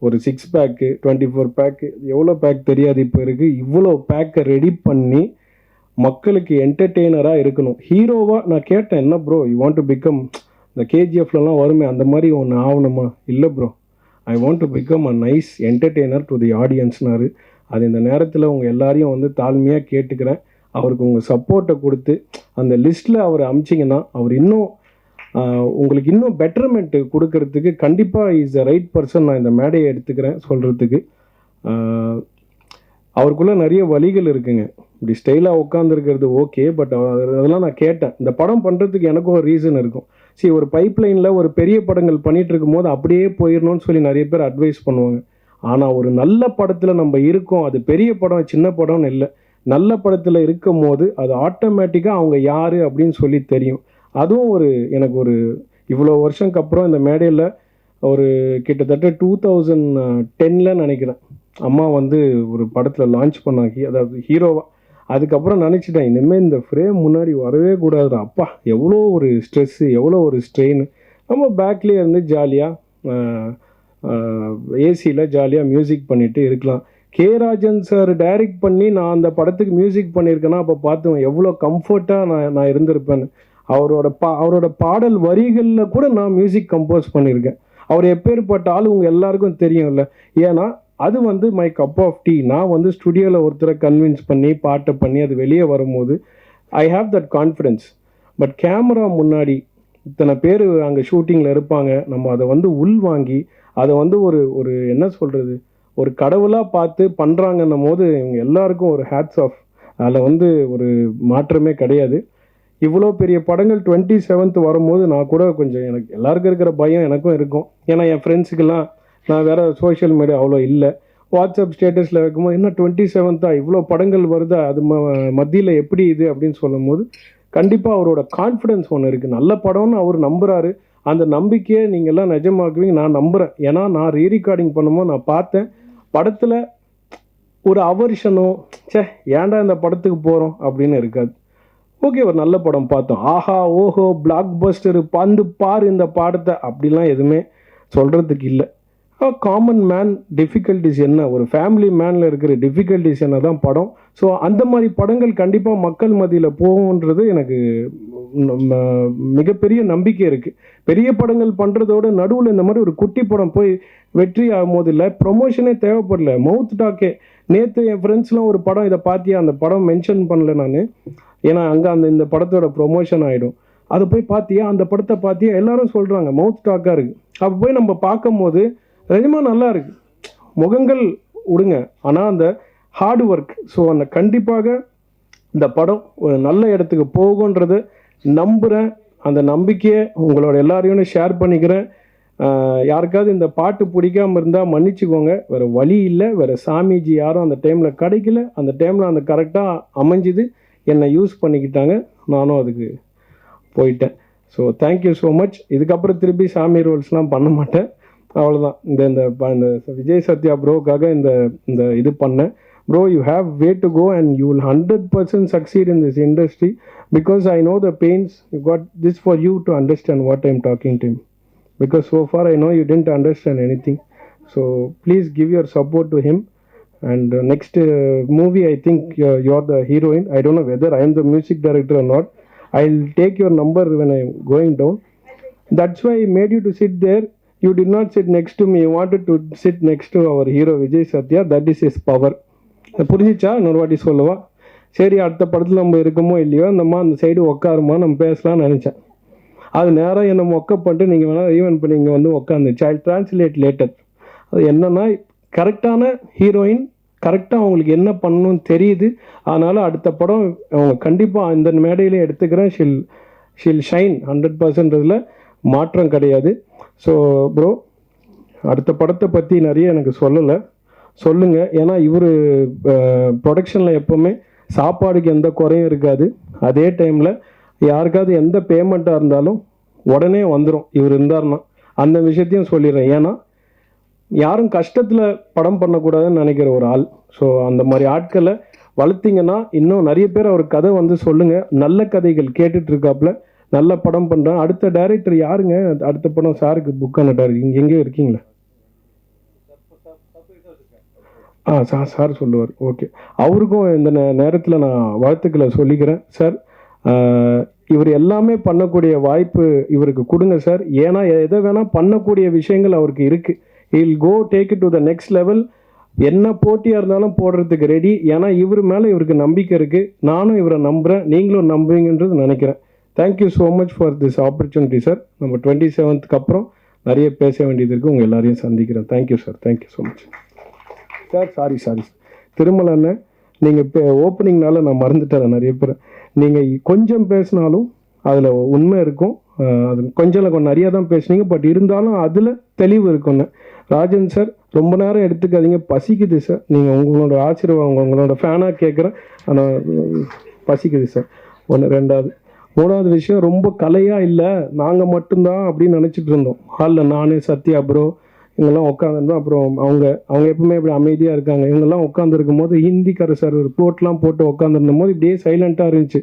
ஒரு 6 பேக்கு 24 பேக்கு எவ்வளோ பேக் தெரியாது இப்போ இருக்குது, இவ்வளோ பேக்கை ரெடி பண்ணி மக்களுக்கு என்டர்டெய்னராக இருக்கணும். ஹீரோவாக நான் கேட்டேன், என்ன bro you want to become, இந்த கேஜிஎஃப்லலாம் வருமே அந்த மாதிரி ஒன்று ஆகணுமா? இல்லை bro, I want to become a nice entertainer to the ஆடியன்ஸ்னாரு. அது இந்த நேரத்தில் உங்கள் எல்லாரையும் வந்து தாழ்மையாக கேட்டுக்கிறேன். அவருக்கு உங்கள் சப்போர்ட்டை கொடுத்து அந்த லிஸ்ட்டில் அவர் அமிச்சிங்கன்னா அவர் இன்னும் உங்களுக்கு இன்னும் பெட்டர்மெண்ட்டு கொடுக்கறதுக்கு கண்டிப்பாக இஸ் த ரைட் பர்சன். நான் இந்த மேடையை எடுத்துக்கிறேன் சொல்கிறதுக்கு. அவருக்குள்ளே நிறைய வழிகள் இருக்குங்க. இப்படி ஸ்டைலாக உட்காந்துருக்கிறது ஓகே, பட் அதெல்லாம் நான் கேட்டேன். இந்த படம் பண்ணுறதுக்கு எனக்கும் ஒரு ரீசன் இருக்கும். சரி, ஒரு பைப்லைனில் ஒரு பெரிய படங்கள் பண்ணிகிட்டு இருக்கும் போது அப்படியே போயிடணும்னு சொல்லி நிறைய பேர் அட்வைஸ் பண்ணுவாங்க. ஆனால் ஒரு நல்ல படத்தில் நம்ம இருக்கோம், அது பெரிய படம் சின்ன படம்னு இல்லை, நல்ல படத்தில் இருக்கும் போது அது ஆட்டோமேட்டிக்காக அவங்க யார் அப்படின்னு சொல்லி தெரியும். அதுவும் எனக்கு ஒரு இவ்வளோ வருஷத்துக்கு அப்புறம் இந்த மேடையில் ஒரு கிட்டத்தட்ட 2010 நினைக்கிறேன் அம்மா வந்து ஒரு படத்தில் லான்ச் பண்ணாங்க, அதாவது ஹீரோவாக. அதுக்கப்புறம் நினச்சிட்டேன், இனிமேல் இந்த ஃப்ரேம் முன்னாடி வரவே கூடாது. அப்பா எவ்வளோ ஒரு ஸ்ட்ரெஸ்ஸு, எவ்வளோ ஒரு ஸ்ட்ரெயின். நம்ம பேக்லேயே இருந்து ஜாலியாக ஏசியில் ஜாலியாக மியூசிக் பண்ணிவிட்டு இருக்கலாம். கே ராஜன் சார் டைரக்ட் பண்ணி நான் அந்த படத்துக்கு மியூசிக் பண்ணியிருக்கேன்னா அப்போ பார்த்துவேன் எவ்வளோ கம்ஃபர்ட்டாக நான் இருந்திருப்பேன்னு. அவரோட பாடல் வரிகளில் கூட நான் மியூசிக் கம்போஸ் பண்ணியிருக்கேன். அவர் எப்பேற்பட்ட ஆள் உங்கள் எல்லாருக்கும் தெரியும்ல. ஏன்னா அது வந்து மை கப் ஆஃப் டீ. நான் வந்து ஸ்டுடியோவில் ஒருத்தரை கன்வின்ஸ் பண்ணி பாட்டை பண்ணி அது வெளியே வரும்போது I have that confidence. But camera முன்னாடி இத்தனை பேர் அங்கே ஷூட்டிங்கில் இருப்பாங்க, நம்ம அதை வந்து உள்வாங்கி அதை வந்து ஒரு என்ன சொல்கிறது, ஒரு கடவுளாக பார்த்து பண்ணுறாங்கன்னும் போது இவங்க எல்லாருக்கும் ஒரு ஹேட்ஸ் ஆஃப். அதில் வந்து ஒரு மாற்றமே கிடையாது. இவ்வளோ பெரிய படங்கள் 27th வரும்போது நான் கூட கொஞ்சம், எனக்கு எல்லாருக்கும் இருக்கிற பயம் எனக்கும் இருக்கும். ஏன்னா என் ஃப்ரெண்ட்ஸுக்கெல்லாம் நான் வேறு சோஷியல் மீடியா அவ்வளோ இல்லை, வாட்ஸ்அப் ஸ்டேட்டஸில் வைக்கும்போது என்ன 27th இவ்வளோ படங்கள் வருதா, அது மத்தியில் எப்படி இது அப்படின்னு சொல்லும் போது கண்டிப்பாக அவரோட கான்ஃபிடென்ஸ் ஒன்று இருக்குது. நல்ல படம்னு அவர் நம்புகிறாரு. அந்த நம்பிக்கையை நீங்கள்லாம் நிஜமாக்குவீங்க நான் நம்புகிறேன். ஏன்னா நான் ரீரெக்கார்டிங் பண்ணும்போது நான் பார்த்தேன், படத்தில் ஒரு அவர்ஷனோ ஏன்டா இந்த படத்துக்கு போகிறோம் அப்படின்னு இருக்காது. ஓகே, ஒரு நல்ல படம் பார்த்தோம், ஆஹா ஓஹோ பிளாக் பஸ்டரு பந்து பார் இந்த பாடத்தை அப்படிலாம் எதுவுமே சொல்கிறதுக்கு இல்லை. காமன் மேன் டிஃபிகல்ட்டிஸ் என்ன, ஒரு ஃபேமிலி மேனில் இருக்கிற டிஃபிகல்ட்டிஸ் என்ன தான் படம். ஸோ அந்த மாதிரி படங்கள் கண்டிப்பாக மக்கள் மத்தியில் போகுன்றது எனக்கு மிகப்பெரிய நம்பிக்கை இருக்குது. பெரிய படங்கள் பண்ணுறதோட நடுவில் இந்த மாதிரி ஒரு குட்டி படம் போய் வெற்றி ஆகும் போது இல்லை, ப்ரொமோஷனே தேவைப்படல, மவுத் டாக்கே. நேற்று என் ஃப்ரெண்ட்ஸ்லாம் ஒரு படம் இதை பார்த்தியா, அந்த படம் மென்ஷன் பண்ணல நான், ஏன்னா அங்கே இந்த படத்தோட ப்ரொமோஷன் ஆகிடும். அதை போய் பார்த்தியா, அந்த படத்தை பார்த்தியா, எல்லாரும் சொல்கிறாங்க, மவுத் டாக்காக இருக்குது. அப்போ போய் நம்ம பார்க்கும் போது நிஜமாக நல்லா இருக்குது. முகங்கள் விடுங்க, ஆனால் அந்த ஹார்ட் ஒர்க். ஸோ அந்த கண்டிப்பாக இந்த படம் ஒரு நல்ல இடத்துக்கு போகுன்றதை நம்புகிறேன். அந்த நம்பிக்கையை உங்களோட எல்லாரையும் ஷேர் பண்ணிக்கிறேன். யாருக்காவது இந்த பாட்டு பிடிக்காமல் இருந்தால் மன்னிச்சுக்கோங்க, வேறு வழி இல்லை, வேறு சாமிஜி யாரும் அந்த டைமில் கிடைக்கல, அந்த டைமில் அந்த கரெக்டாக அமைஞ்சுது, என்னை யூஸ் பண்ணிக்கிட்டாங்க, நானும் அதுக்கு போயிட்டேன். So thank you so much. இதுக்கப்புறம் திருப்பி சாமி ரோல்ஸ்லாம் பண்ண மாட்டேன், அவ்வளோதான். இந்த விஜய் சத்யா ப்ரோக்காக இந்த இது பண்ணேன். Bro, you have way to go and you will 100% succeed in this industry because I know the pains. You got this for you to understand what I'm talking to him, because so far I know you didn't understand anything. So please give your support to him. And next movie, I think you're the heroine. I don't know whether I am the music director or not. I'll take your number when I'm going down. That's why I made you to sit there. You did not sit next to me. You wanted to sit next to our hero Vijay Satya. That is his power. புரிஞ்சிச்சா? இன்னொரு வாட்டி சொல்லவா? சரி, அடுத்த படத்தில் நம்ம இருக்கமோ இல்லையோ, நம்ம அந்த சைடு உட்காருமா, நம்ம பேசலாம்னு நினச்சேன். அது நேரம் என்னை மொக்க பண்ணிட்டு நீங்கள் வேணால் ஈவென்ட் பண்ணி இங்கே வந்து உட்காந்துச்சு. ஐ டிரான்ஸ்லேட் லேட்டர். அது என்னென்னா, கரெக்டான ஹீரோயின் கரெக்டாக அவங்களுக்கு என்ன பண்ணணும்னு தெரியுது. அதனால் அடுத்த படம் அவங்க கண்டிப்பாக இந்த மேடையிலே எடுத்துக்கிறேன். She'll shine 100%. மாற்றம் கிடையாது. ஸோ ப்ரோ, அடுத்த படத்தை பற்றி நிறைய எனக்கு சொல்லலை, சொல்லுங்கள். ஏன்னா இவர் ப்ரொடக்ஷனில் எப்போவுமே சாப்பாடுக்கு எந்த குறையும் இருக்காது. அதே டைமில் யாருக்காவது எந்த பேமெண்ட்டாக இருந்தாலும் உடனே வந்துடும் இவர் இருந்தார்னா. அந்த விஷயத்தையும் சொல்லிடுறேன். ஏன்னா யாரும் கஷ்டத்தில் படம் பண்ணக்கூடாதுன்னு நினைக்கிற ஒரு ஆள். ஸோ அந்த மாதிரி ஆட்களை வளர்த்திங்கன்னா இன்னும் நிறைய பேர் அவர் கதை வந்து சொல்லுங்கள். நல்ல கதைகள் கேட்டுட்டு இருக்காப்புல, நல்ல படம் பண்ணுறேன். அடுத்த டைரக்டர் யாருங்க? அடுத்த படம் சாருக்கு புக் ஆனட்டார். இங்கே எங்கேயோ இருக்கீங்களா? சார் சொல்லுவார். ஓகே, அவருக்கும் இந்த நேரத்தில் நான் வாழ்த்துக்களை சொல்லிக்கிறேன். சார், இவர் எல்லாமே பண்ணக்கூடிய வாய்ப்பு இவருக்கு கொடுங்க சார். ஏன்னா எதை வேணால் பண்ணக்கூடிய விஷயங்கள் அவருக்கு இருக்குது. He'll go take it to the next level. என்ன போட்டியாக இருந்தாலும் போடுறதுக்கு ரெடி. ஏன்னா இவர் மேலே இவருக்கு நம்பிக்கை இருக்குது. நானும் இவரை நம்புகிறேன், நீங்களும் நம்புவீங்கன்றது நினைக்கிறேன். Thank you so much for this opportunity sir. நம்ம 27th அப்புறம் நிறைய பேச வேண்டியது இருக்குது. உங்கள் எல்லாரையும் சந்திக்கிறேன். Thank you sir. Thank you so much sir. Sorry Thirumalai அண்ணன், நீங்கள் இப்போ ஓப்பனிங்னால நான் மறந்துட்டேன் நிறைய பேர். நீங்கள் கொஞ்சம் பேசினாலும் அதில் உண்மை இருக்கும். அது கொஞ்சம் நிறையா தான் பேசுனீங்க, பட் இருந்தாலும் அதில் தெளிவு இருக்குன்னு. ராஜன் சார், ரொம்ப நேரம் எடுத்துக்காதீங்க, பசிக்குது சார். நீங்கள் உங்களோட ஆசீர்வாதம் உங்களோட ஃபேனாக கேட்குறேன், ஆனால் பசிக்குது சார். ஒன்று. மூணாவது விஷயம், ரொம்ப கலையாக இல்லை, நாங்கள் மட்டும்தான் அப்படின்னு நினச்சிட்டு இருந்தோம். ஹாலில் நான், சத்யா ப்ரோ இவங்கெல்லாம் உட்காந்துருந்தோம். அப்புறம் அவங்க எப்பவுமே இப்படி அமைதியாக இருக்காங்க. இவங்கெல்லாம் உட்காந்துருக்கும் போது ஹிந்திக்கார சார் ஒரு ப்ளோட்லாம் போட்டு உட்காந்துருந்தும் போது இப்படியே சைலண்ட்டாக இருந்துச்சு.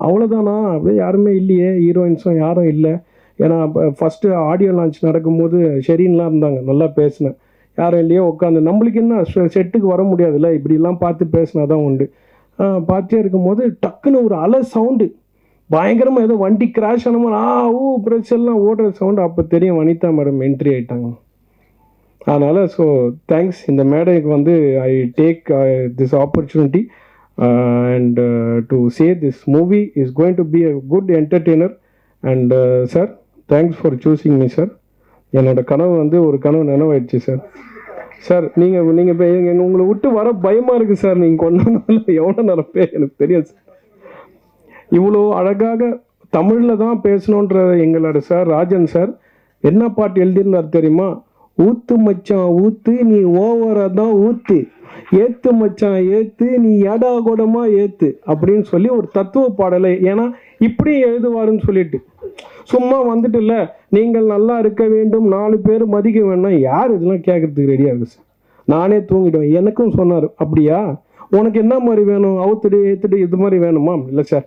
அவ்வளோதானா? அப்படியே யாருமே இல்லையே, ஹீரோயின்ஸும் யாரும் இல்லை. ஏன்னா ஃபஸ்ட்டு ஆடியோ லான்ச் நடக்கும்போது ஷெரீன்லாம் இருந்தாங்க, நல்லா பேசினேன். யாரும் இல்லையோ உட்காந்து. நம்மளுக்கு என்ன செட்டுக்கு வர முடியாதுல்ல, இப்படிலாம் பார்த்து பேசினா தான் உண்டு. பார்த்தே இருக்கும்போது டக்குன்னு ஒரு அலை சவுண்டு, பயங்கரமாக ஏதோ வண்டி கிராஷ் ஆன மாதிரி பிரச்சனைலாம் ஓடுற சவுண்டு. அப்போ தெரியும் வனிதா மேடம் என்ட்ரி ஆகிட்டாங்க. அதனால் ஸோ தேங்க்ஸ். இந்த மேடைக்கு வந்து I take this opportunity and to say this movie is going to be a good entertainer. And sir, thanks for choosing me sir. என்னோட கனவு வந்து ஒரு கனவு நினைவாயிடுச்சு சார். சார், நீங்கள் உங்களை விட்டு வர பயமாக இருக்குது சார். நீங்கள் கொண்டாடல எவ்வளோ நினைப்பே எனக்கு தெரியும் சார். இவ்வளோ அழகாக தமிழில் தான் பேசணுன்ற எங்களோட சார் ராஜன் சார் என்ன பாட்டு எழுதியிருந்தார் தெரியுமா? ஊத்து மச்சான் ஊத்து, நீ ஓவராக தான் ஊத்து, ஏத்து மச்சான் ஏத்து, நீ ஏடா கூடமா ஏத்து அப்படின்னு சொல்லி ஒரு தத்துவ பாடலை. ஏன்னா இப்படி எழுதுவாருன்னு சொல்லிட்டு சும்மா வந்துட்டு இல்லை, நீங்கள் நல்லா இருக்க வேண்டும், 4 பேர் மதிக்க வேண்டாம். யார் இதெல்லாம் கேட்கறதுக்கு ரெடியாக இருக்குது சார்? நானே தூங்கிடுவேன். எனக்கும் சொன்னார், அப்படியா உனக்கு என்ன மாதிரி வேணும், அவுத்துடு ஏத்துடு இது மாதிரி வேணுமா? இல்லை சார்,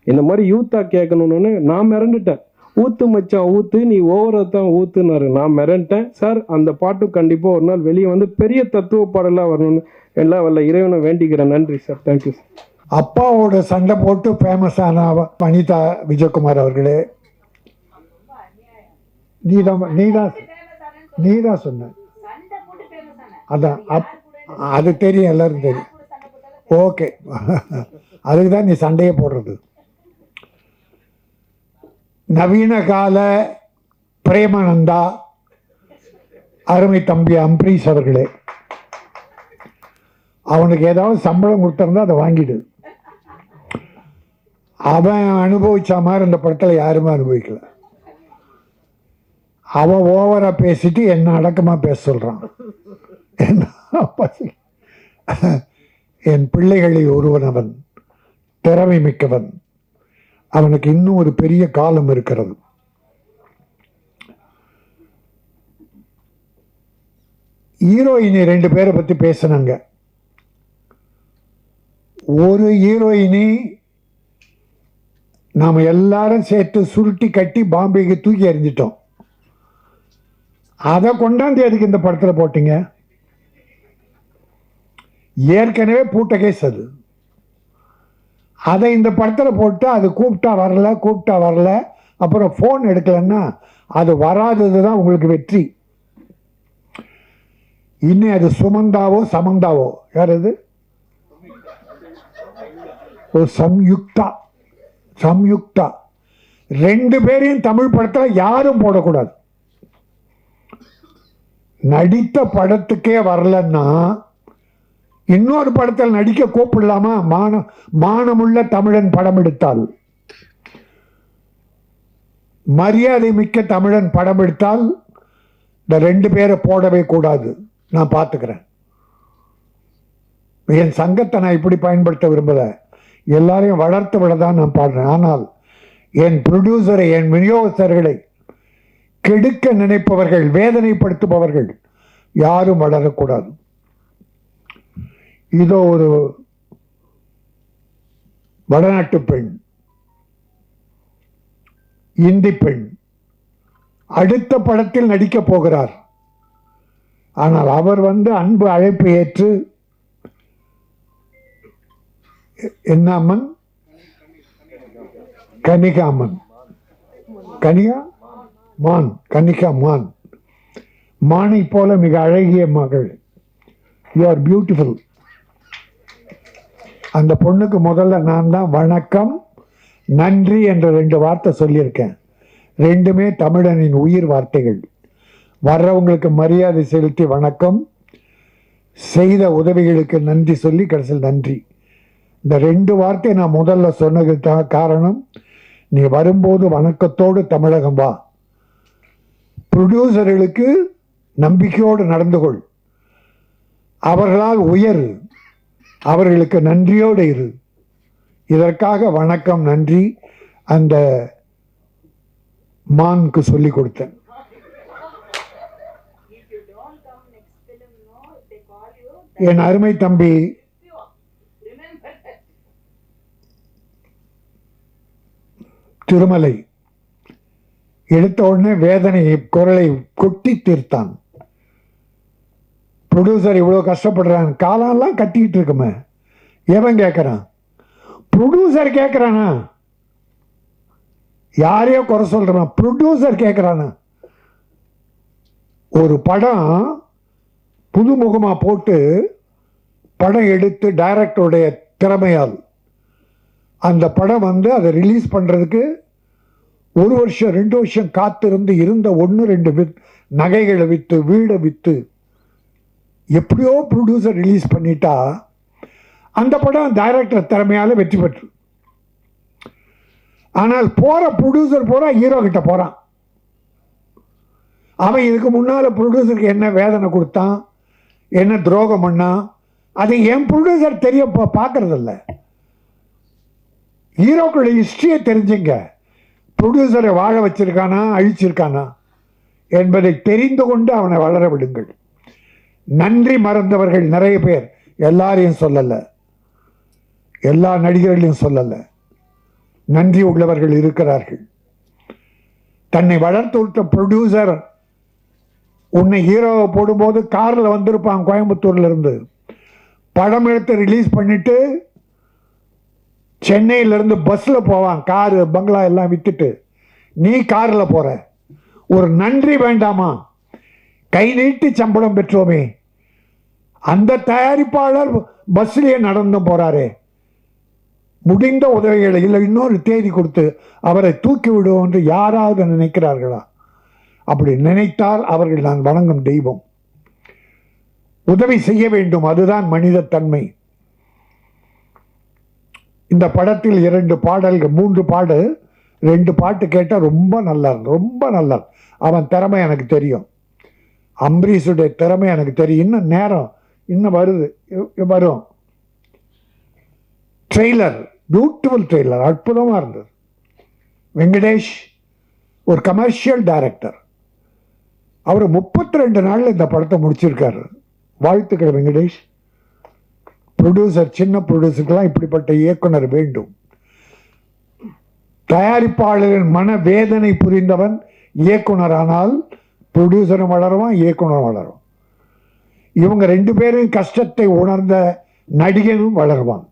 இந்த மாதிரி யூத்தாக கேட்கணுன்னு நான் மிரண்டுட்டேன். ஊத்து மச்சான் ஊத்து, நீ ஓவராக தான் ஊத்துனாரு. நான் மிரண்டேன் சார். அந்த பாட்டு கண்டிப்பாக ஒரு நாள் வெளியே வந்து பெரிய தத்துவ பாடலாக வரணும்னு எல்லாம் வல்ல இறைவனை வேண்டிக்கிறேன். நன்றி சார். Thank you sir. அப்பாவோட சண்டை போட்டு ஃபேமஸ் ஆன வனிதா விஜயகுமார் அவர்களே, நீதான் சொன்ன. அதான் அது தெரியும், எல்லாரும் தெரியும். ஓகே, அதுக்கு தான் நீ சண்டையே போடுறது. நவீன கால பிரேமானந்தா, அருமை தம்பி அம்பரீஷ் அவர்களே, அவனுக்கு ஏதாவது சம்பளம் கொடுத்துருந்தா அதை வாங்கிடு. அவன் அனுபவிச்ச மாதிரி இந்த படத்தில் யாருமே அனுபவிக்கல. அவன் ஓவராக பேசிட்டு என்ன அடக்கமாக பேச சொல்கிறான். என் பிள்ளைகளில் ஒருவன் அவன், திறமை மிக்கவன். அவனுக்கு இன்னும் ஒரு பெரிய காலம் இருக்கிறது. ஹீரோயினி 2 பேரை பற்றி பேசினாங்க. ஒரு ஹீரோயினி நாம் எல்லாரும் சேர்த்து சுருட்டி கட்டி பாம்பேக்கு தூக்கி எறிஞ்சிட்டோம். அதை கொண்டாந்து எதுக்கு இந்த படத்தில் போட்டீங்க? ஏற்கனவே பூட்ட கேஸ் அது. அதை இந்த படத்தில் போட்டு அது கூப்பிட்டா வரல, அப்புறம் ஃபோன் எடுக்கலைன்னா அது வராதது தான் உங்களுக்கு வெற்றி. இன்னும் அது சுமந்தாவோ சமந்தாவோ, யார் அது? ஒரு சம்யுக்தா 2 பேரையும் தமிழ் படத்தில் யாரும் போடக்கூடாது. நடித்த படத்துக்கே வரலன்னா இன்னொரு படத்தில் நடிக்க கூப்பிடலாமா? மானமுள்ள தமிழன் படம் எடுத்தால், மரியாதை மிக்க தமிழன் படம் எடுத்தால் இந்த 2 பேரை போடவே கூடாது, நான் பார்த்துக்கிறேன். என் சங்கத்தை நான் இப்படி பயன்படுத்த விரும்பல, எல்லாரையும் வளர்த்து விட தான் நான் பாடுறேன். ஆனால் என் ப்ரொடியூசரை, என் விநியோகஸ்தர்களை கெடுக்க நினைப்பவர்கள், வேதனைப்படுத்துபவர்கள் யாரும் வளரக்கூடாது. இதோ ஒரு வடநாட்டு பெண், இந்தி பெண் அடுத்த படத்தில் நடிக்கப் போகிறார். ஆனால் அவர் அன்பு அழைப்பை ஏற்று, என்ன அம்மன்? கனிகாமன், கனிகா மான், மானை போல மிக அழகிய மகள். You are beautiful. அந்த பொண்ணுக்கு முதல்ல நான் தான் வணக்கம் நன்றி என்ற 2 வார்த்தை சொல்லியிருக்கேன். 2மே தமிழனின் உயிர் வார்த்தைகள். வர்றவங்களுக்கு மரியாதை செலுத்தி வணக்கம், செய்த உதவிகளுக்கு நன்றி சொல்லி கடைசியில் நன்றி. இந்த 2 வார்த்தை நான் முதல்ல சொன்னதுக்கு காரணம், நீ வரும்போது வணக்கத்தோடு தமிழகம் வா. ப்ரொடியூசர்களுக்கு நம்பிக்கையோடு நடந்து கொள், அவர்களால் உயர், அவர்களுக்கு நன்றியோடு இரு. இதற்காக வணக்கம் நன்றி அந்த மானுக்கு சொல்லி கொடுத்தேன். என் அருமை தம்பி திருமலை எடுத்த உடனே வேதனை குரலை கொட்டி தீர்த்தான். ப்ரொடியூசர் இவ்வளோ கஷ்டப்படுறான், காலம்லாம் கட்டிக்கிட்டு இருக்குமே, எவன் கேட்குறான்? ப்ரொடியூசர் கேட்குறானா? யாரையோ குறை சொல்கிறான், ப்ரொடியூசர் கேட்குறானா? ஒரு படம் புதுமுகமாக போட்டு படம் எடுத்து டைரக்டருடைய திறமையால் அந்த படம் அதை ரிலீஸ் பண்ணுறதுக்கு 1 வருஷம் 2 வருஷம் காத்திருந்து இருந்த 1-2 நகைகளை விற்று வீடை விற்று எப்படியோ ப்ரொடியூசர் ரிலீஸ் பண்ணிட்டா அந்த படம் டைரக்டர் திறமையால் வெற்றி பெற்று. ஆனால் போகிற ப்ரொடியூசர் போகிறா ஹீரோ கிட்ட போகிறான். அவன் இதுக்கு முன்னால் ப்ரொடியூசருக்கு என்ன வேதனை கொடுத்தான், என்ன துரோகம் பண்ணான், அதை என் ப்ரொடியூசர் தெரிய பார்க்கறதில்ல. ஹீரோக்களுடைய ஹிஸ்ட்ரியை தெரிஞ்சுங்க, ப்ரொடியூசரை வாழ வச்சிருக்கானா அழிச்சிருக்கானா என்பதை தெரிந்து கொண்டு அவனை வளர விடுங்கள். நன்றி மறந்தவர்கள் நிறைய பேர், எல்லாரையும் சொல்லலை, எல்லா நடிகர்களையும் சொல்லலை, நன்றி உள்ளவர்கள் இருக்கிறார்கள். தன்னை வளர்த்து விட்ட ப்ரொடியூசர் உன்னை ஹீரோவை போடும்போது காரில் வந்திருப்பான் கோயம்புத்தூர்ல இருந்து, படம் எடுத்து ரிலீஸ் பண்ணிட்டு சென்னையிலிருந்து பஸ்ஸில் போவான், காரு பங்களா எல்லாம் விற்றுட்டு. நீ காரில் போகிற, ஒரு நன்றி வேண்டாமா? கை நீட்டி சம்பளம் பெற்றோமே, அந்த தயாரிப்பாளர் பஸ்லேயே நடந்து போகிறாரே, முடிந்த உதவிகளை இல்லை இன்னொரு தேதி கொடுத்து அவரை தூக்கி விடுவோம் என்று யாராவது நினைக்கிறார்களா? அப்படி நினைத்தால் அவர்கள் நான் வணங்கும் தெய்வம். உதவி செய்ய வேண்டும், அதுதான் மனித தன்மை. இந்த படத்தில் 2 பாடல்கள் 3 பாடு 2 பாட்டு கேட்டால் ரொம்ப நல்லா இருந்தது, ரொம்ப நல்லா. அவன் திறமை எனக்கு தெரியும், அம்பரீஷுடைய திறமை எனக்கு தெரியும். இன்னும் நேரம் இன்னும் வருது, வரும். ட்ரெய்லர், பியூட்டிஃபுல் ட்ரெய்லர், அற்புதமாக இருந்தது. வெங்கடேஷ் ஒரு கமர்ஷியல் டைரக்டர், அவர் 32 நாளில் இந்த படத்தை முடிச்சிருக்காரு. வாழ்த்துக்கள் வெங்கடேஷ். ப்ரொடியூசர், சின்ன ப்ரொடியூசருக்கெல்லாம் இப்படிப்பட்ட இயக்குனர் வேண்டும். தயாரிப்பாளரின் மன வேதனை புரிந்தவன் இயக்குனரானால் ப்ரொடியூசரும் வளருவான், இயக்குனரும் வளரும். இவங்க 2 பேரும் கஷ்டத்தை உணர்ந்த நடிகனும் வளருவான்.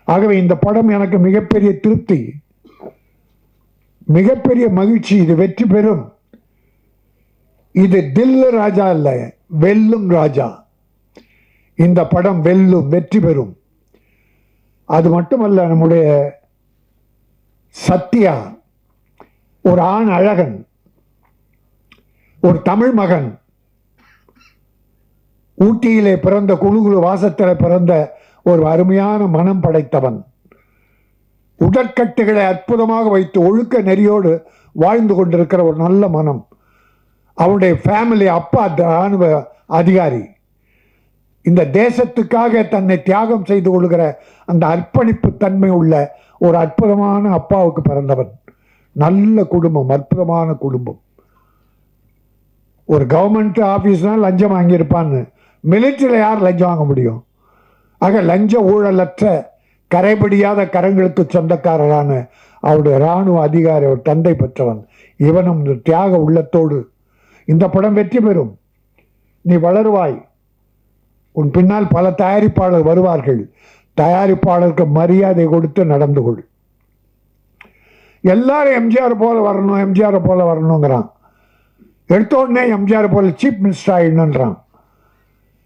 ஆகவே இந்த படம் எனக்கு மிகப்பெரிய திருப்தி, மிகப்பெரிய மகிழ்ச்சி. இது வெற்றி பெறும். இது தில்லு ராஜா அல்ல, வெல்லும் ராஜா. இந்த படம் வெல்லும், வெற்றி பெறும். அது மட்டுமல்ல, நம்முடைய சத்யா ஒரு ஆண் அழகன், ஒரு தமிழ் மகன், ஊட்டியிலே பிறந்த குழுகுழு வாசத்தில் பிறந்த ஒரு அருமையான மனம் படைத்தவன். உடற்கட்டுகளை அற்புதமாக வைத்து ஒழுக்க நெறியோடு வாழ்ந்து கொண்டிருக்கிற ஒரு நல்ல மனம். அவருடைய ஃபேமிலி, அப்பா ராணுவ அதிகாரி. இந்த தேசத்துக்காக தன்னை தியாகம் செய்து கொள்கிற அந்த அர்ப்பணிப்பு தன்மை உள்ள ஒரு அற்புதமான அப்பாவுக்கு பிறந்தவன். நல்ல குடும்பம், அற்புதமான குடும்பம். ஒரு கவர்மெண்ட் ஆஃபீஸ்னால் லஞ்சம் வாங்கியிருப்பான்னு, மிலிட்டரியில் யார் லஞ்சம் வாங்க முடியும்? ஆக லஞ்ச ஊழலற்ற கரைபடியாத கரங்களுக்கு சொந்தக்காரரான அவருடைய இராணுவ அதிகாரி, அவர் தந்தை பெற்றவன். இவனும் தியாக உள்ளத்தோடு இந்த படம் வெற்றி பெறும். நீ வளருவாய். உன் பின்னால் பல தயாரிப்பாளர் வருவார்கள். தயாரிப்பாளருக்கு மரியாதை கொடுத்து நடந்து கொள். எல்லாரும் எம்ஜிஆர் போல வரணும், எம்ஜிஆர் போல வரணுங்கிறான். எடுத்த உடனே எம்ஜிஆர் போல சீஃப் மினிஸ்டர் ஆயிடணுன்றான்.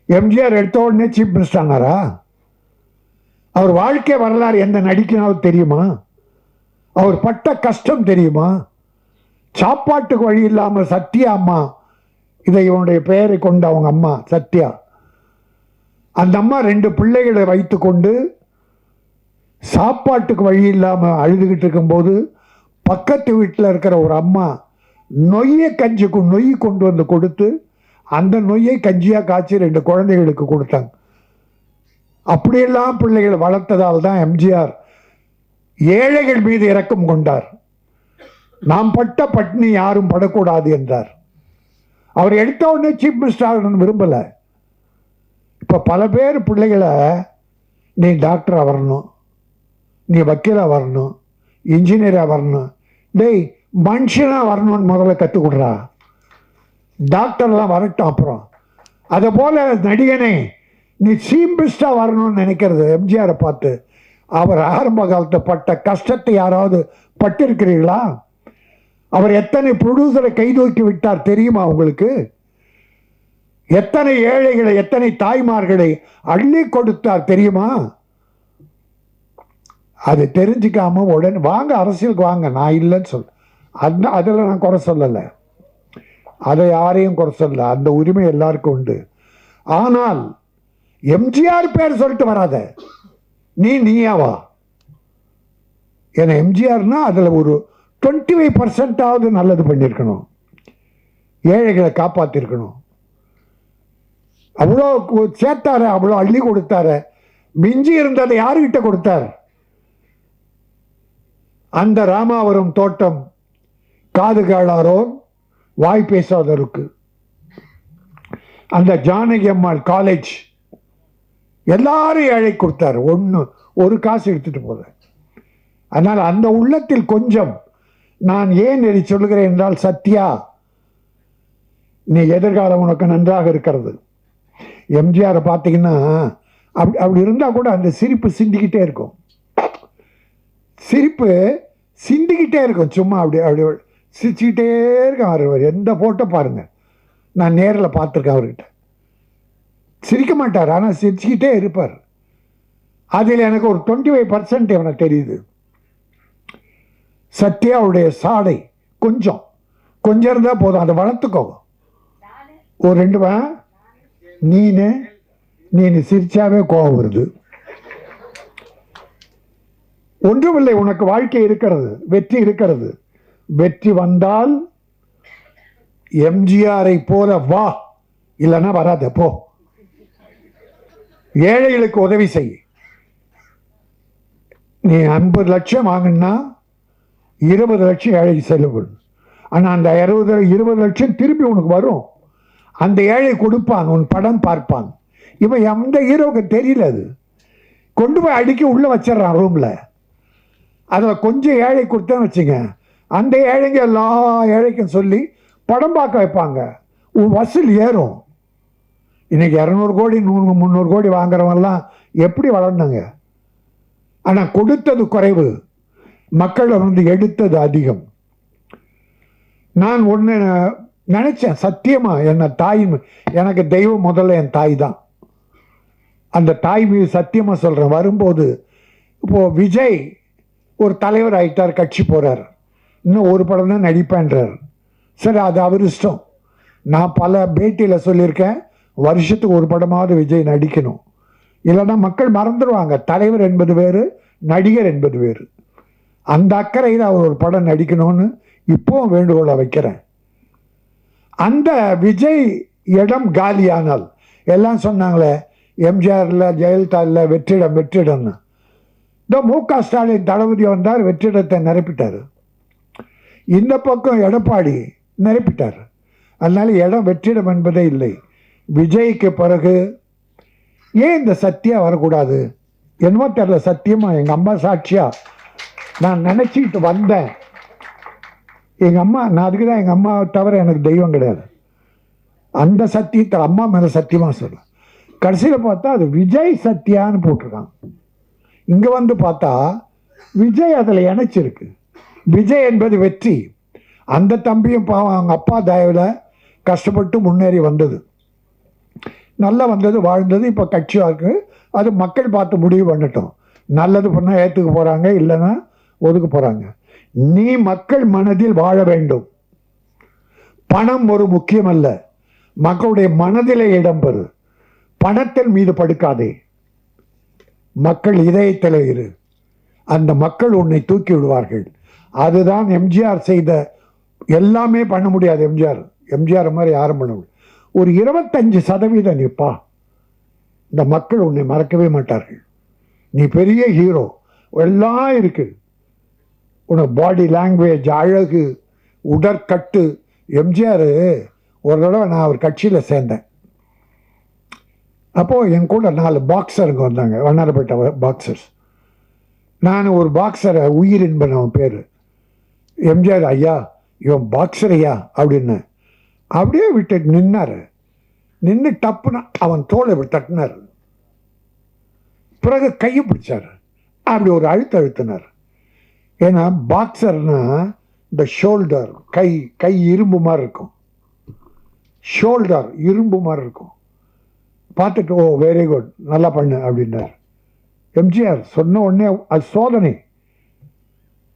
எம்ஜிஆர் எடுத்த உடனே சீஃப் மினிஸ்டர் ஆனாரா? அவர் வாழ்க்கை வரலாறு எந்த நடிக்கினாலும் தெரியுமா? அவர் பட்ட கஷ்டம் தெரியுமா? சாப்பாட்டுக்கு வழி இல்லாமல் சத்யா அம்மா, இதை இவனுடைய பெயரை கொண்டு அவங்க அம்மா சத்யா, அந்த அம்மா 2 பிள்ளைகளை வைத்து கொண்டு சாப்பாட்டுக்கு வழி இல்லாமல் அழுதுகிட்டு இருக்கும்போது பக்கத்து வீட்டில் இருக்கிற ஒரு அம்மா நொய்யை கஞ்சிக்கும் நொய் கொண்டு வந்து கொடுத்து அந்த நொய்யை கஞ்சியாக காய்ச்சி 2 குழந்தைகளுக்கு கொடுத்தாங்க. அப்படியெல்லாம் பிள்ளைகளை வளர்த்ததால் தான் எம்ஜிஆர் ஏழைகள் மீது இரக்கம் கொண்டார். நாம் பட்ட பட்னி யாரும் படக்கூடாது என்றார். அவர் எடுத்த உடனே சீஃப் மினிஸ்டர் விரும்பலை. இப்போ பல பேர் பிள்ளைகளை, நீ டாக்டராக வரணும், நீ வக்கீலாக வரணும், இன்ஜினியராக வரணும், டேய் மனுஷனாக வரணும்னு முதல்ல கற்றுக் கொடுறா. டாக்டர்லாம் வரட்டும் அப்புறம். அதை போல் நடிகனே, நீ சீஃப் மினிஸ்டராக வரணும்னு நினைக்கிறது எம்ஜிஆரை பார்த்து. அவர் ஆரம்ப காலத்தை பட்ட கஷ்டத்தை யாராவது பட்டிருக்கிறீர்களா? அவர் எத்தனை ப்ரொடியூசரை கைதூக்கி விட்டார் தெரியுமா உங்களுக்கு? எத்தனை ஏழைகளை, எத்தனை தாய்மார்களை அள்ளி கொடுத்தார் தெரியுமா? அது தெரிஞ்சுக்காம உடனே வாங்க அரசியலுக்கு வாங்க, நான் இல்லைன்னு சொல். அதில் நான் குறை சொல்லலை, அதை யாரையும் குறை சொல்லலை, அந்த உரிமை எல்லாருக்கும் உண்டு. ஆனால் எம்ஜிஆர் பேர் சொல்லிட்டு வராத, நீயாவா? ஏன்னா எம்ஜிஆர்னா அதில் ஒரு 25% நல்லது பண்ணியிருக்கணும், ஏழைகளை காப்பாற்றிருக்கணும். அவ்வளோ சேர்த்தார, அவ்வளோ அள்ளி கொடுத்தார. மிஞ்சி இருந்ததை யாருக்கிட்ட கொடுத்தார்? அந்த ராமாவரம் தோட்டம் காது கேளாரோர் வாய் பேசாதவருக்கு, அந்த ஜானகி அம்மாள் காலேஜ் எல்லாரும் ஏழை கொடுத்தார். ஒரு காசு எடுத்துட்டு போல. அதனால் அந்த உள்ளத்தில் கொஞ்சம், நான் ஏன் இதை சொல்கிறேன் என்றால், சத்யா, நீ எதிர்காலம் உனக்கு நன்றாக இருக்கிறது. எம்ஜிஆரை பார்த்தீங்கன்னா அப்படி இருந்தால் கூட அந்த சிரிப்பு சிந்திக்கிட்டே இருக்கும். சிரிப்பு சிந்திக்கிட்டே இருக்கும். சும்மா அப்படி சிரிச்சுக்கிட்டே இருக்கும். அவர் எந்த ஃபோட்டோ பாருங்கள், நான் நேரில் பார்த்துருக்கேன். அவர்கிட்ட சிரிக்க மாட்டார், ஆனால் சிரிச்சுக்கிட்டே இருப்பார். அதில் எனக்கு ஒரு 25% எனக்கு தெரியுது. சத்யாவுடைய சாடை கொஞ்சம் இருந்தால் போதும், அதை வளர்த்துக்கோ. ஒரு 2 நீ சிரிச்சாவே கோபம் வருது. ஒன்றுமில்லை, உனக்கு வாழ்க்கை இருக்கிறது, வெற்றி இருக்கிறது. வெற்றி வந்தால் எம்ஜிஆரை போல வா, இல்லைன்னா வராத போ. ஏழைகளுக்கு உதவி செய். நீ 50 லட்சம் வாங்கினா 20 லட்சம் ஏழைக்கு செலவு. ஆனால் அந்த 20 லட்சம் திருப்பி உனக்கு வரும். அந்த ஏழை கொடுப்பான், உன் படம் பார்ப்பான். இவன் எந்த ஹீரோவுக்கு தெரியல. அது கொண்டு போய் அடிக்க உள்ளே வச்சிடறான் ரூமில். அதில் கொஞ்சம் ஏழை கொடுத்தேன்னு வச்சுங்க, அந்த ஏழைங்க எல்லா ஏழைக்கும் சொல்லி படம் பார்க்க வைப்பாங்க. உன் வசூல் ஏறும். இன்றைக்கி 200 கோடி 100 300 கோடி வாங்குறவங்கலாம் எப்படி வளர்ந்தாங்க? ஆனால் கொடுத்தது குறைவு, மக்கள் வந்து எடுத்தது அதிகம். நான் ஒன்று நினச்சேன், சத்தியமாக எனக்கு தெய்வம் முதல்ல என் தாய் தான். அந்த தாய் மீது சத்தியமாக சொல்கிறேன். வரும்போது இப்போது விஜய் ஒரு தலைவர் ஆகிட்டார், கட்சி போகிறார், இன்னும் ஒரு படம் தான் நடிப்பேன்றார். சரி, அது அவர் இஷ்டம். நான் பல பேட்டியில் சொல்லியிருக்கேன், வருஷத்துக்கு ஒரு படமாவது விஜய் நடிக்கணும், இல்லைன்னா மக்கள் மறந்துடுவாங்க. தலைவர் என்பது வேறு, நடிகர் என்பது வேறு. அந்த அக்கறையில் அவர் ஒரு படம் நடிக்கணும்னு இப்போவும் வேண்டுகோளை வைக்கிறேன். அந்த விஜய் இடம் காலியானால் எல்லாம் சொன்னாங்களே எம்ஜிஆர் இல்லை, ஜெயலலிதா இல்லை, வெற்றிடம்னு. இந்த மு.க. ஸ்டாலின் தளபதி வந்தார், வெற்றிடத்தை நிரப்பிட்டார். இந்த பக்கம் எடப்பாடி நிரப்பிட்டார். அதனால இடம் வெற்றிடம் என்பதே இல்லை. விஜய்க்கு பிறகு ஏன் இந்த சத்யா வரக்கூடாது என்னமோ தெரியல. சத்தியமாக எங்கள் அம்மா சாட்சியா நான் நினச்சிக்கிட்டு வந்தேன். எங்கள் அம்மா, நான் அதுக்கு தான் எங்கள் அம்மாவை தவிர எனக்கு தெய்வம் கிடையாது. அந்த சத்தியத்தை அம்மா மேலே சத்தியமாக சொல்ல. கடைசியில் பார்த்தா அது விஜய் சத்யான்னு போட்டிருக்காங்க. இங்கே வந்து பார்த்தா விஜய் அதில் இணைச்சிருக்கு. விஜய் என்பது வெற்றி. அந்த தம்பியும் பாவம் அவங்க அப்பா தயவில் கஷ்டப்பட்டு முன்னேறி வந்தது, நல்லா வந்தது, வாழ்ந்தது. இப்போ கட்சியாக இருக்குது. அது மக்கள் பார்த்து முடிவு பண்ணட்டும். நல்லது பண்ணால் ஏற்றுக்க போகிறாங்க, இல்லைன்னா ஒதுக்க போகிறாங்க. நீ மக்கள் மனதில் வாழ வேண்டும். பணம் ஒரு முக்கியம் அல்ல. மக்களுடைய மனதிலே இடம்பெறு. பணத்தின் மீது படுக்காதே. மக்கள் இதயத்தில் இரு. அந்த மக்கள் உன்னை தூக்கி விடுவார்கள். அதுதான் எம்ஜிஆர் செய்த. எல்லாமே பண்ண முடியாது எம்ஜிஆர் மாதிரி யாரும் பண்ண முடியாது. ஒரு 25% நிற்பா. இந்த மக்கள் உன்னை மறக்கவே மாட்டார்கள். நீ பெரிய ஹீரோ, எல்லாம் இருக்கு. உனக்கு பாடி லாங்குவேஜ், அழகு, உடற்கட்டு. எம்ஜிஆர் ஒரு தடவை நான் அவர் கட்சியில் சேர்ந்தேன். அப்போது என் கூட 4 பாக்ஸருங்க வந்தாங்க, வண்ணாரப்பேட்டை பாக்ஸர்ஸ். நான் ஒரு பாக்ஸரை உயிரின்பன், அவன் பேர். எம்ஜிஆர் ஐயா இவன் பாக்ஸர் ஐயா அப்படின்னு அப்படியே விட்டு நின்னார். நின்று டப்புனா அவன் தோலை இப்படி தட்டினார். பிறகு கையை பிடிச்சார், அப்படி ஒரு அழுத்தினார். ஏன்னா பாக்ஸர்னா இந்த ஷோல்டர், கை இரும்பு மாதிரி இருக்கும். ஷோல்டர் இரும்பு மாதிரி இருக்கும். பார்த்துட்டு ஓ வெரி குட், நல்லா பண்ணு அப்படின்னார். எம்ஜிஆர் சொன்ன உடனே அது சோதனை.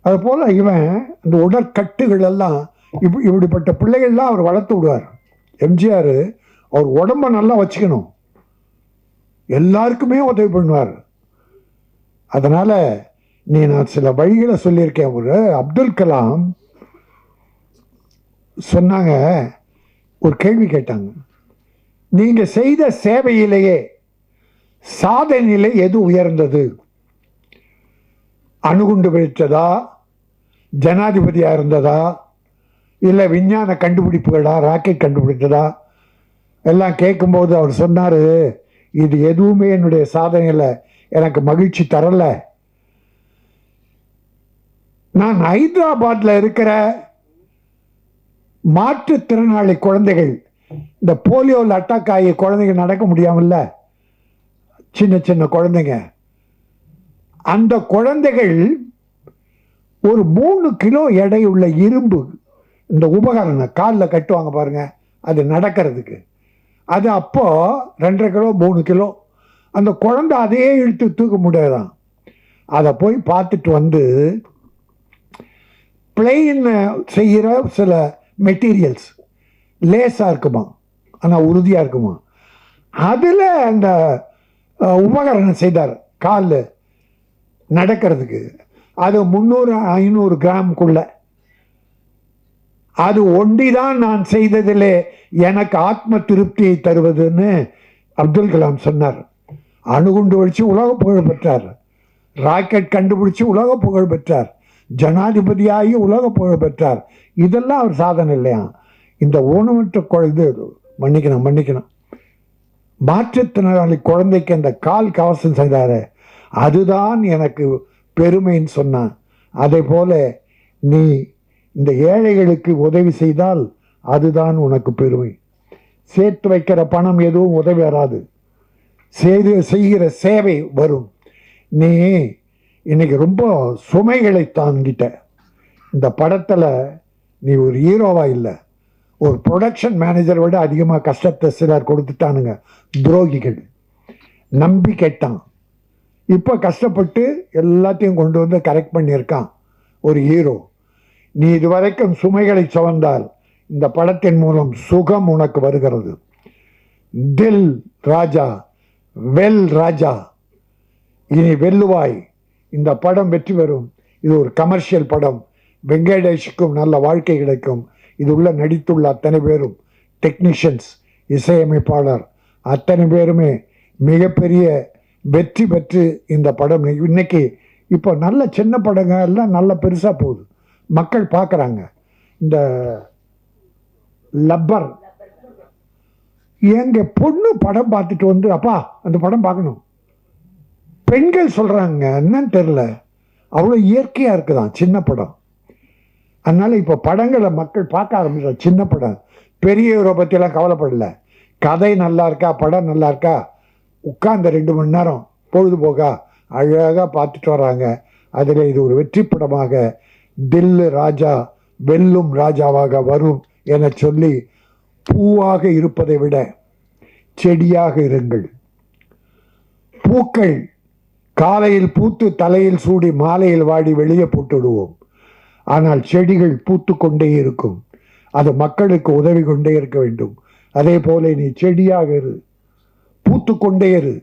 அதுபோல் இவன் இந்த உடற்கட்டுகள் எல்லாம் இப்படிப்பட்ட பிள்ளைகள்லாம் அவர் வளர்த்து விடுவார். எம்ஜிஆர் அவர் உடம்ப நல்லா வச்சுக்கணும், எல்லாருக்குமே உதவி பண்ணுவார். அதனால் நான் சில வழிகளை சொல்லியிருக்கேன். ஒரு அப்துல் கலாம் சொன்னாங்க, ஒரு கேள்வி கேட்டாங்க, நீங்கள் செய்த சேவையிலேயே சாதனையிலே எது உயர்ந்தது? அணுகுண்டு வெடித்ததா, ஜனாதிபதியாக இருந்ததா, இல்லை விஞ்ஞான கண்டுபிடிப்புகளா, ராக்கெட் கண்டுபிடித்ததா? எல்லாம் கேட்கும்போது அவர் சொன்னார், இது எதுவுமே என்னுடைய சாதனையில் எனக்கு மகிழ்ச்சி தரலை. நான் ஹைதராபாத்தில் இருக்கிற மாற்றுத்திறனாளி குழந்தைகள், இந்த போலியோவில் அட்டாக் ஆகி குழந்தைங்க நடக்க முடியாமல்ல, சின்ன சின்ன குழந்தைங்க, அந்த குழந்தைகள் ஒரு 3 கிலோ எடையுள்ள இரும்பு இந்த உபகரணம் காலில் கட்டுவாங்க பாருங்க, அது நடக்கிறதுக்கு. அது அப்போ 2.5 கிலோ 3 கிலோ. அந்த குழந்தை அதையே இழுத்து தூக்க முடியாதான். அதை போய் பார்த்துட்டு வந்து பிளெயின் செய்கிற சில மெட்டீரியல்ஸ் லேஸாக இருக்குமா, ஆனால் உறுதியாக இருக்குமா, அதில் அந்த உபகரணம் செய்தார் கால் நடக்கிறதுக்கு. அது 300-500 கிராமுக்குள்ள. அது ஒண்டிதான் நான் செய்ததிலே எனக்கு ஆத்ம திருப்தியை தருவதுன்னு அப்துல் கலாம் சொன்னார். அணுகுண்டு வச்சு உலக புகழ் பெற்றார், ராக்கெட் கண்டுபிடிச்சு உலக புகழ் பெற்றார், ஜனாதிபதியாகி உலக புகழ் பெற்றார். இதெல்லாம் அவர் சாதனை இல்லையா? இந்த ஊனமற்ற குழந்தை, மன்னிக்கணும், மாற்றுத்திறனாளி குழந்தைக்கு அந்த கால் கவசம் செய்தாரு, அதுதான் எனக்கு பெருமைன்னு சொன்னான். அதே போல நீ இந்த ஏழைகளுக்கு உதவி செய்தால் அதுதான் உனக்கு பெருமை. சேர்த்து வைக்கிற பணம் எதுவும் உதவி வராது, செய்கிற சேவை வரும். நீ இன்னைக்கு ரொம்ப சுமைகளை தாங்கிட்ட. இந்த படத்தில் நீ ஒரு ஹீரோவா இல்லை, ஒரு ப்ரொடக்ஷன் மேனேஜரை விட அதிகமாக கஷ்டத்தை சிலர் கொடுத்துட்டானுங்க, துரோகிகள். நம்பி கேட்டான், இப்போ கஷ்டப்பட்டு எல்லாத்தையும் கொண்டு வந்து கரெக்ட் பண்ணியிருக்கான் ஒரு ஹீரோ. நீ இதுவரைக்கும் சுமைகளை சுமந்தால் இந்த படத்தின் மூலம் சுகம் உனக்கு வருகிறது. தில் ராஜா, வெல் ராஜா, இனி வெல்லுவாய். இந்த படம் வெற்றி பெறும். இது ஒரு கமர்ஷியல் படம். வெங்கடேஷுக்கும் நல்ல வாழ்க்கை கிடைக்கும். இது உள்ள நடித்துள்ள அத்தனை பேரும் டெக்னீஷியன்ஸ், இசையமைப்பாளர் அத்தனை பேருமே மிகப்பெரிய வெற்றி பெற்று இந்த படம் இன்னைக்கு இப்போ நல்ல சின்ன படங்க எல்லாம் நல்ல பெருசாக போகுது, மக்கள் பார்க்குறாங்க. இந்த லப்பர் எங்க பொண்ணு படம் பார்த்துட்டு வந்து அப்பா அந்த படம் பார்க்கணும், பெண்கள் சொல்கிறாங்க, என்னன்னு தெரில, அவ்வளோ இயற்கையாக இருக்குதான் சின்ன படம். அதனால் இப்போ படங்களை மக்கள் பார்க்க ஆரம்பிச்சாங்க. சின்ன படம் பெரியவரை பற்றியெல்லாம் கவலைப்படல, கதை நல்லா இருக்கா, படம் நல்லா இருக்கா, உட்கார்ந்த 2 மணி நேரம் பொழுதுபோக்கா அழகாக பார்த்துட்டு வராங்க. அதில் இது ஒரு வெற்றி படமாக தில்லு ராஜா வெல்லும் ராஜாவாக வரும் என சொல்லி, பூவாக இருப்பதை விட செடியாக இருங்கள். பூக்கள் காலையில் பூத்து தலையில் சூடி மாலையில் வாடி வெளியே போட்டுவிடுவோம். ஆனால் செடிகள் பூத்து கொண்டே இருக்கும், அது மக்களுக்கு உதவி கொண்டே இருக்க வேண்டும். அதே போல நீ செடியாக இரு, பூத்து கொண்டே இரு,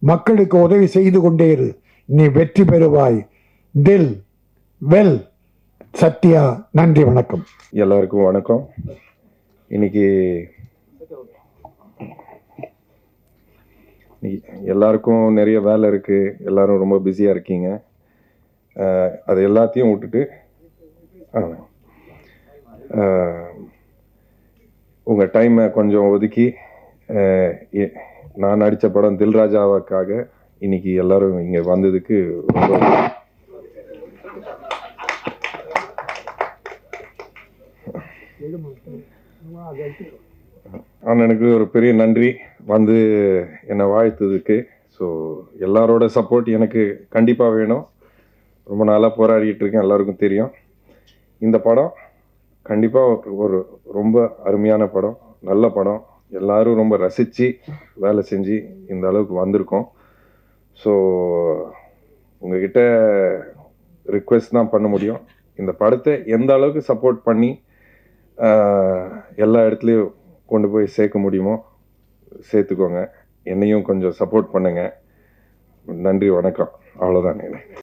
மக்களுக்கு உதவி செய்து கொண்டே இரு, நீ வெற்றி பெறுவாய். தில் வெல் சத்யா. நன்றி, வணக்கம். எல்லாருக்கும் வணக்கம். இன்னைக்கு எல்லாருக்கும் நிறைய வேலை இருக்குது, எல்லாரும் ரொம்ப பிஸியாக இருக்கீங்க. அது எல்லாத்தையும் விட்டுட்டு உங்கள் டைமை கொஞ்சம் ஒதுக்கி நான் நடித்த படம் தில்ராஜாவுக்காக இன்னைக்கு எல்லாரும் இங்கே வந்ததுக்கு ரொம்ப அண்ணனுக்கு ஒரு பெரிய நன்றி வந்து என்னை வாழ்த்ததுக்கு. ஸோ எல்லாரோட சப்போர்ட் எனக்கு கண்டிப்பாக வேணும். ரொம்ப நாளாக போராடிட்டு இருக்கேன், எல்லாருக்கும் தெரியும். இந்த படம் கண்டிப்பாக ஒரு ரொம்ப அருமையான படம், நல்ல படம். எல்லாரும் ரொம்ப ரசித்து வேலை செஞ்சு இந்த அளவுக்கு வந்திருக்கோம். ஸோ உங்ககிட்ட ரிக்வெஸ்ட் தான் பண்ண முடியும், இந்த படத்தை எந்த அளவுக்கு சப்போர்ட் பண்ணி எல்லா இடத்துலையும் கொண்டு போய் சேர்க்க முடியுமோ சேர்த்துக்கோங்க. என்னையும் கொஞ்சம் சப்போர்ட் பண்ணுங்கள். நன்றி, வணக்கம். அவ்வளோதான்.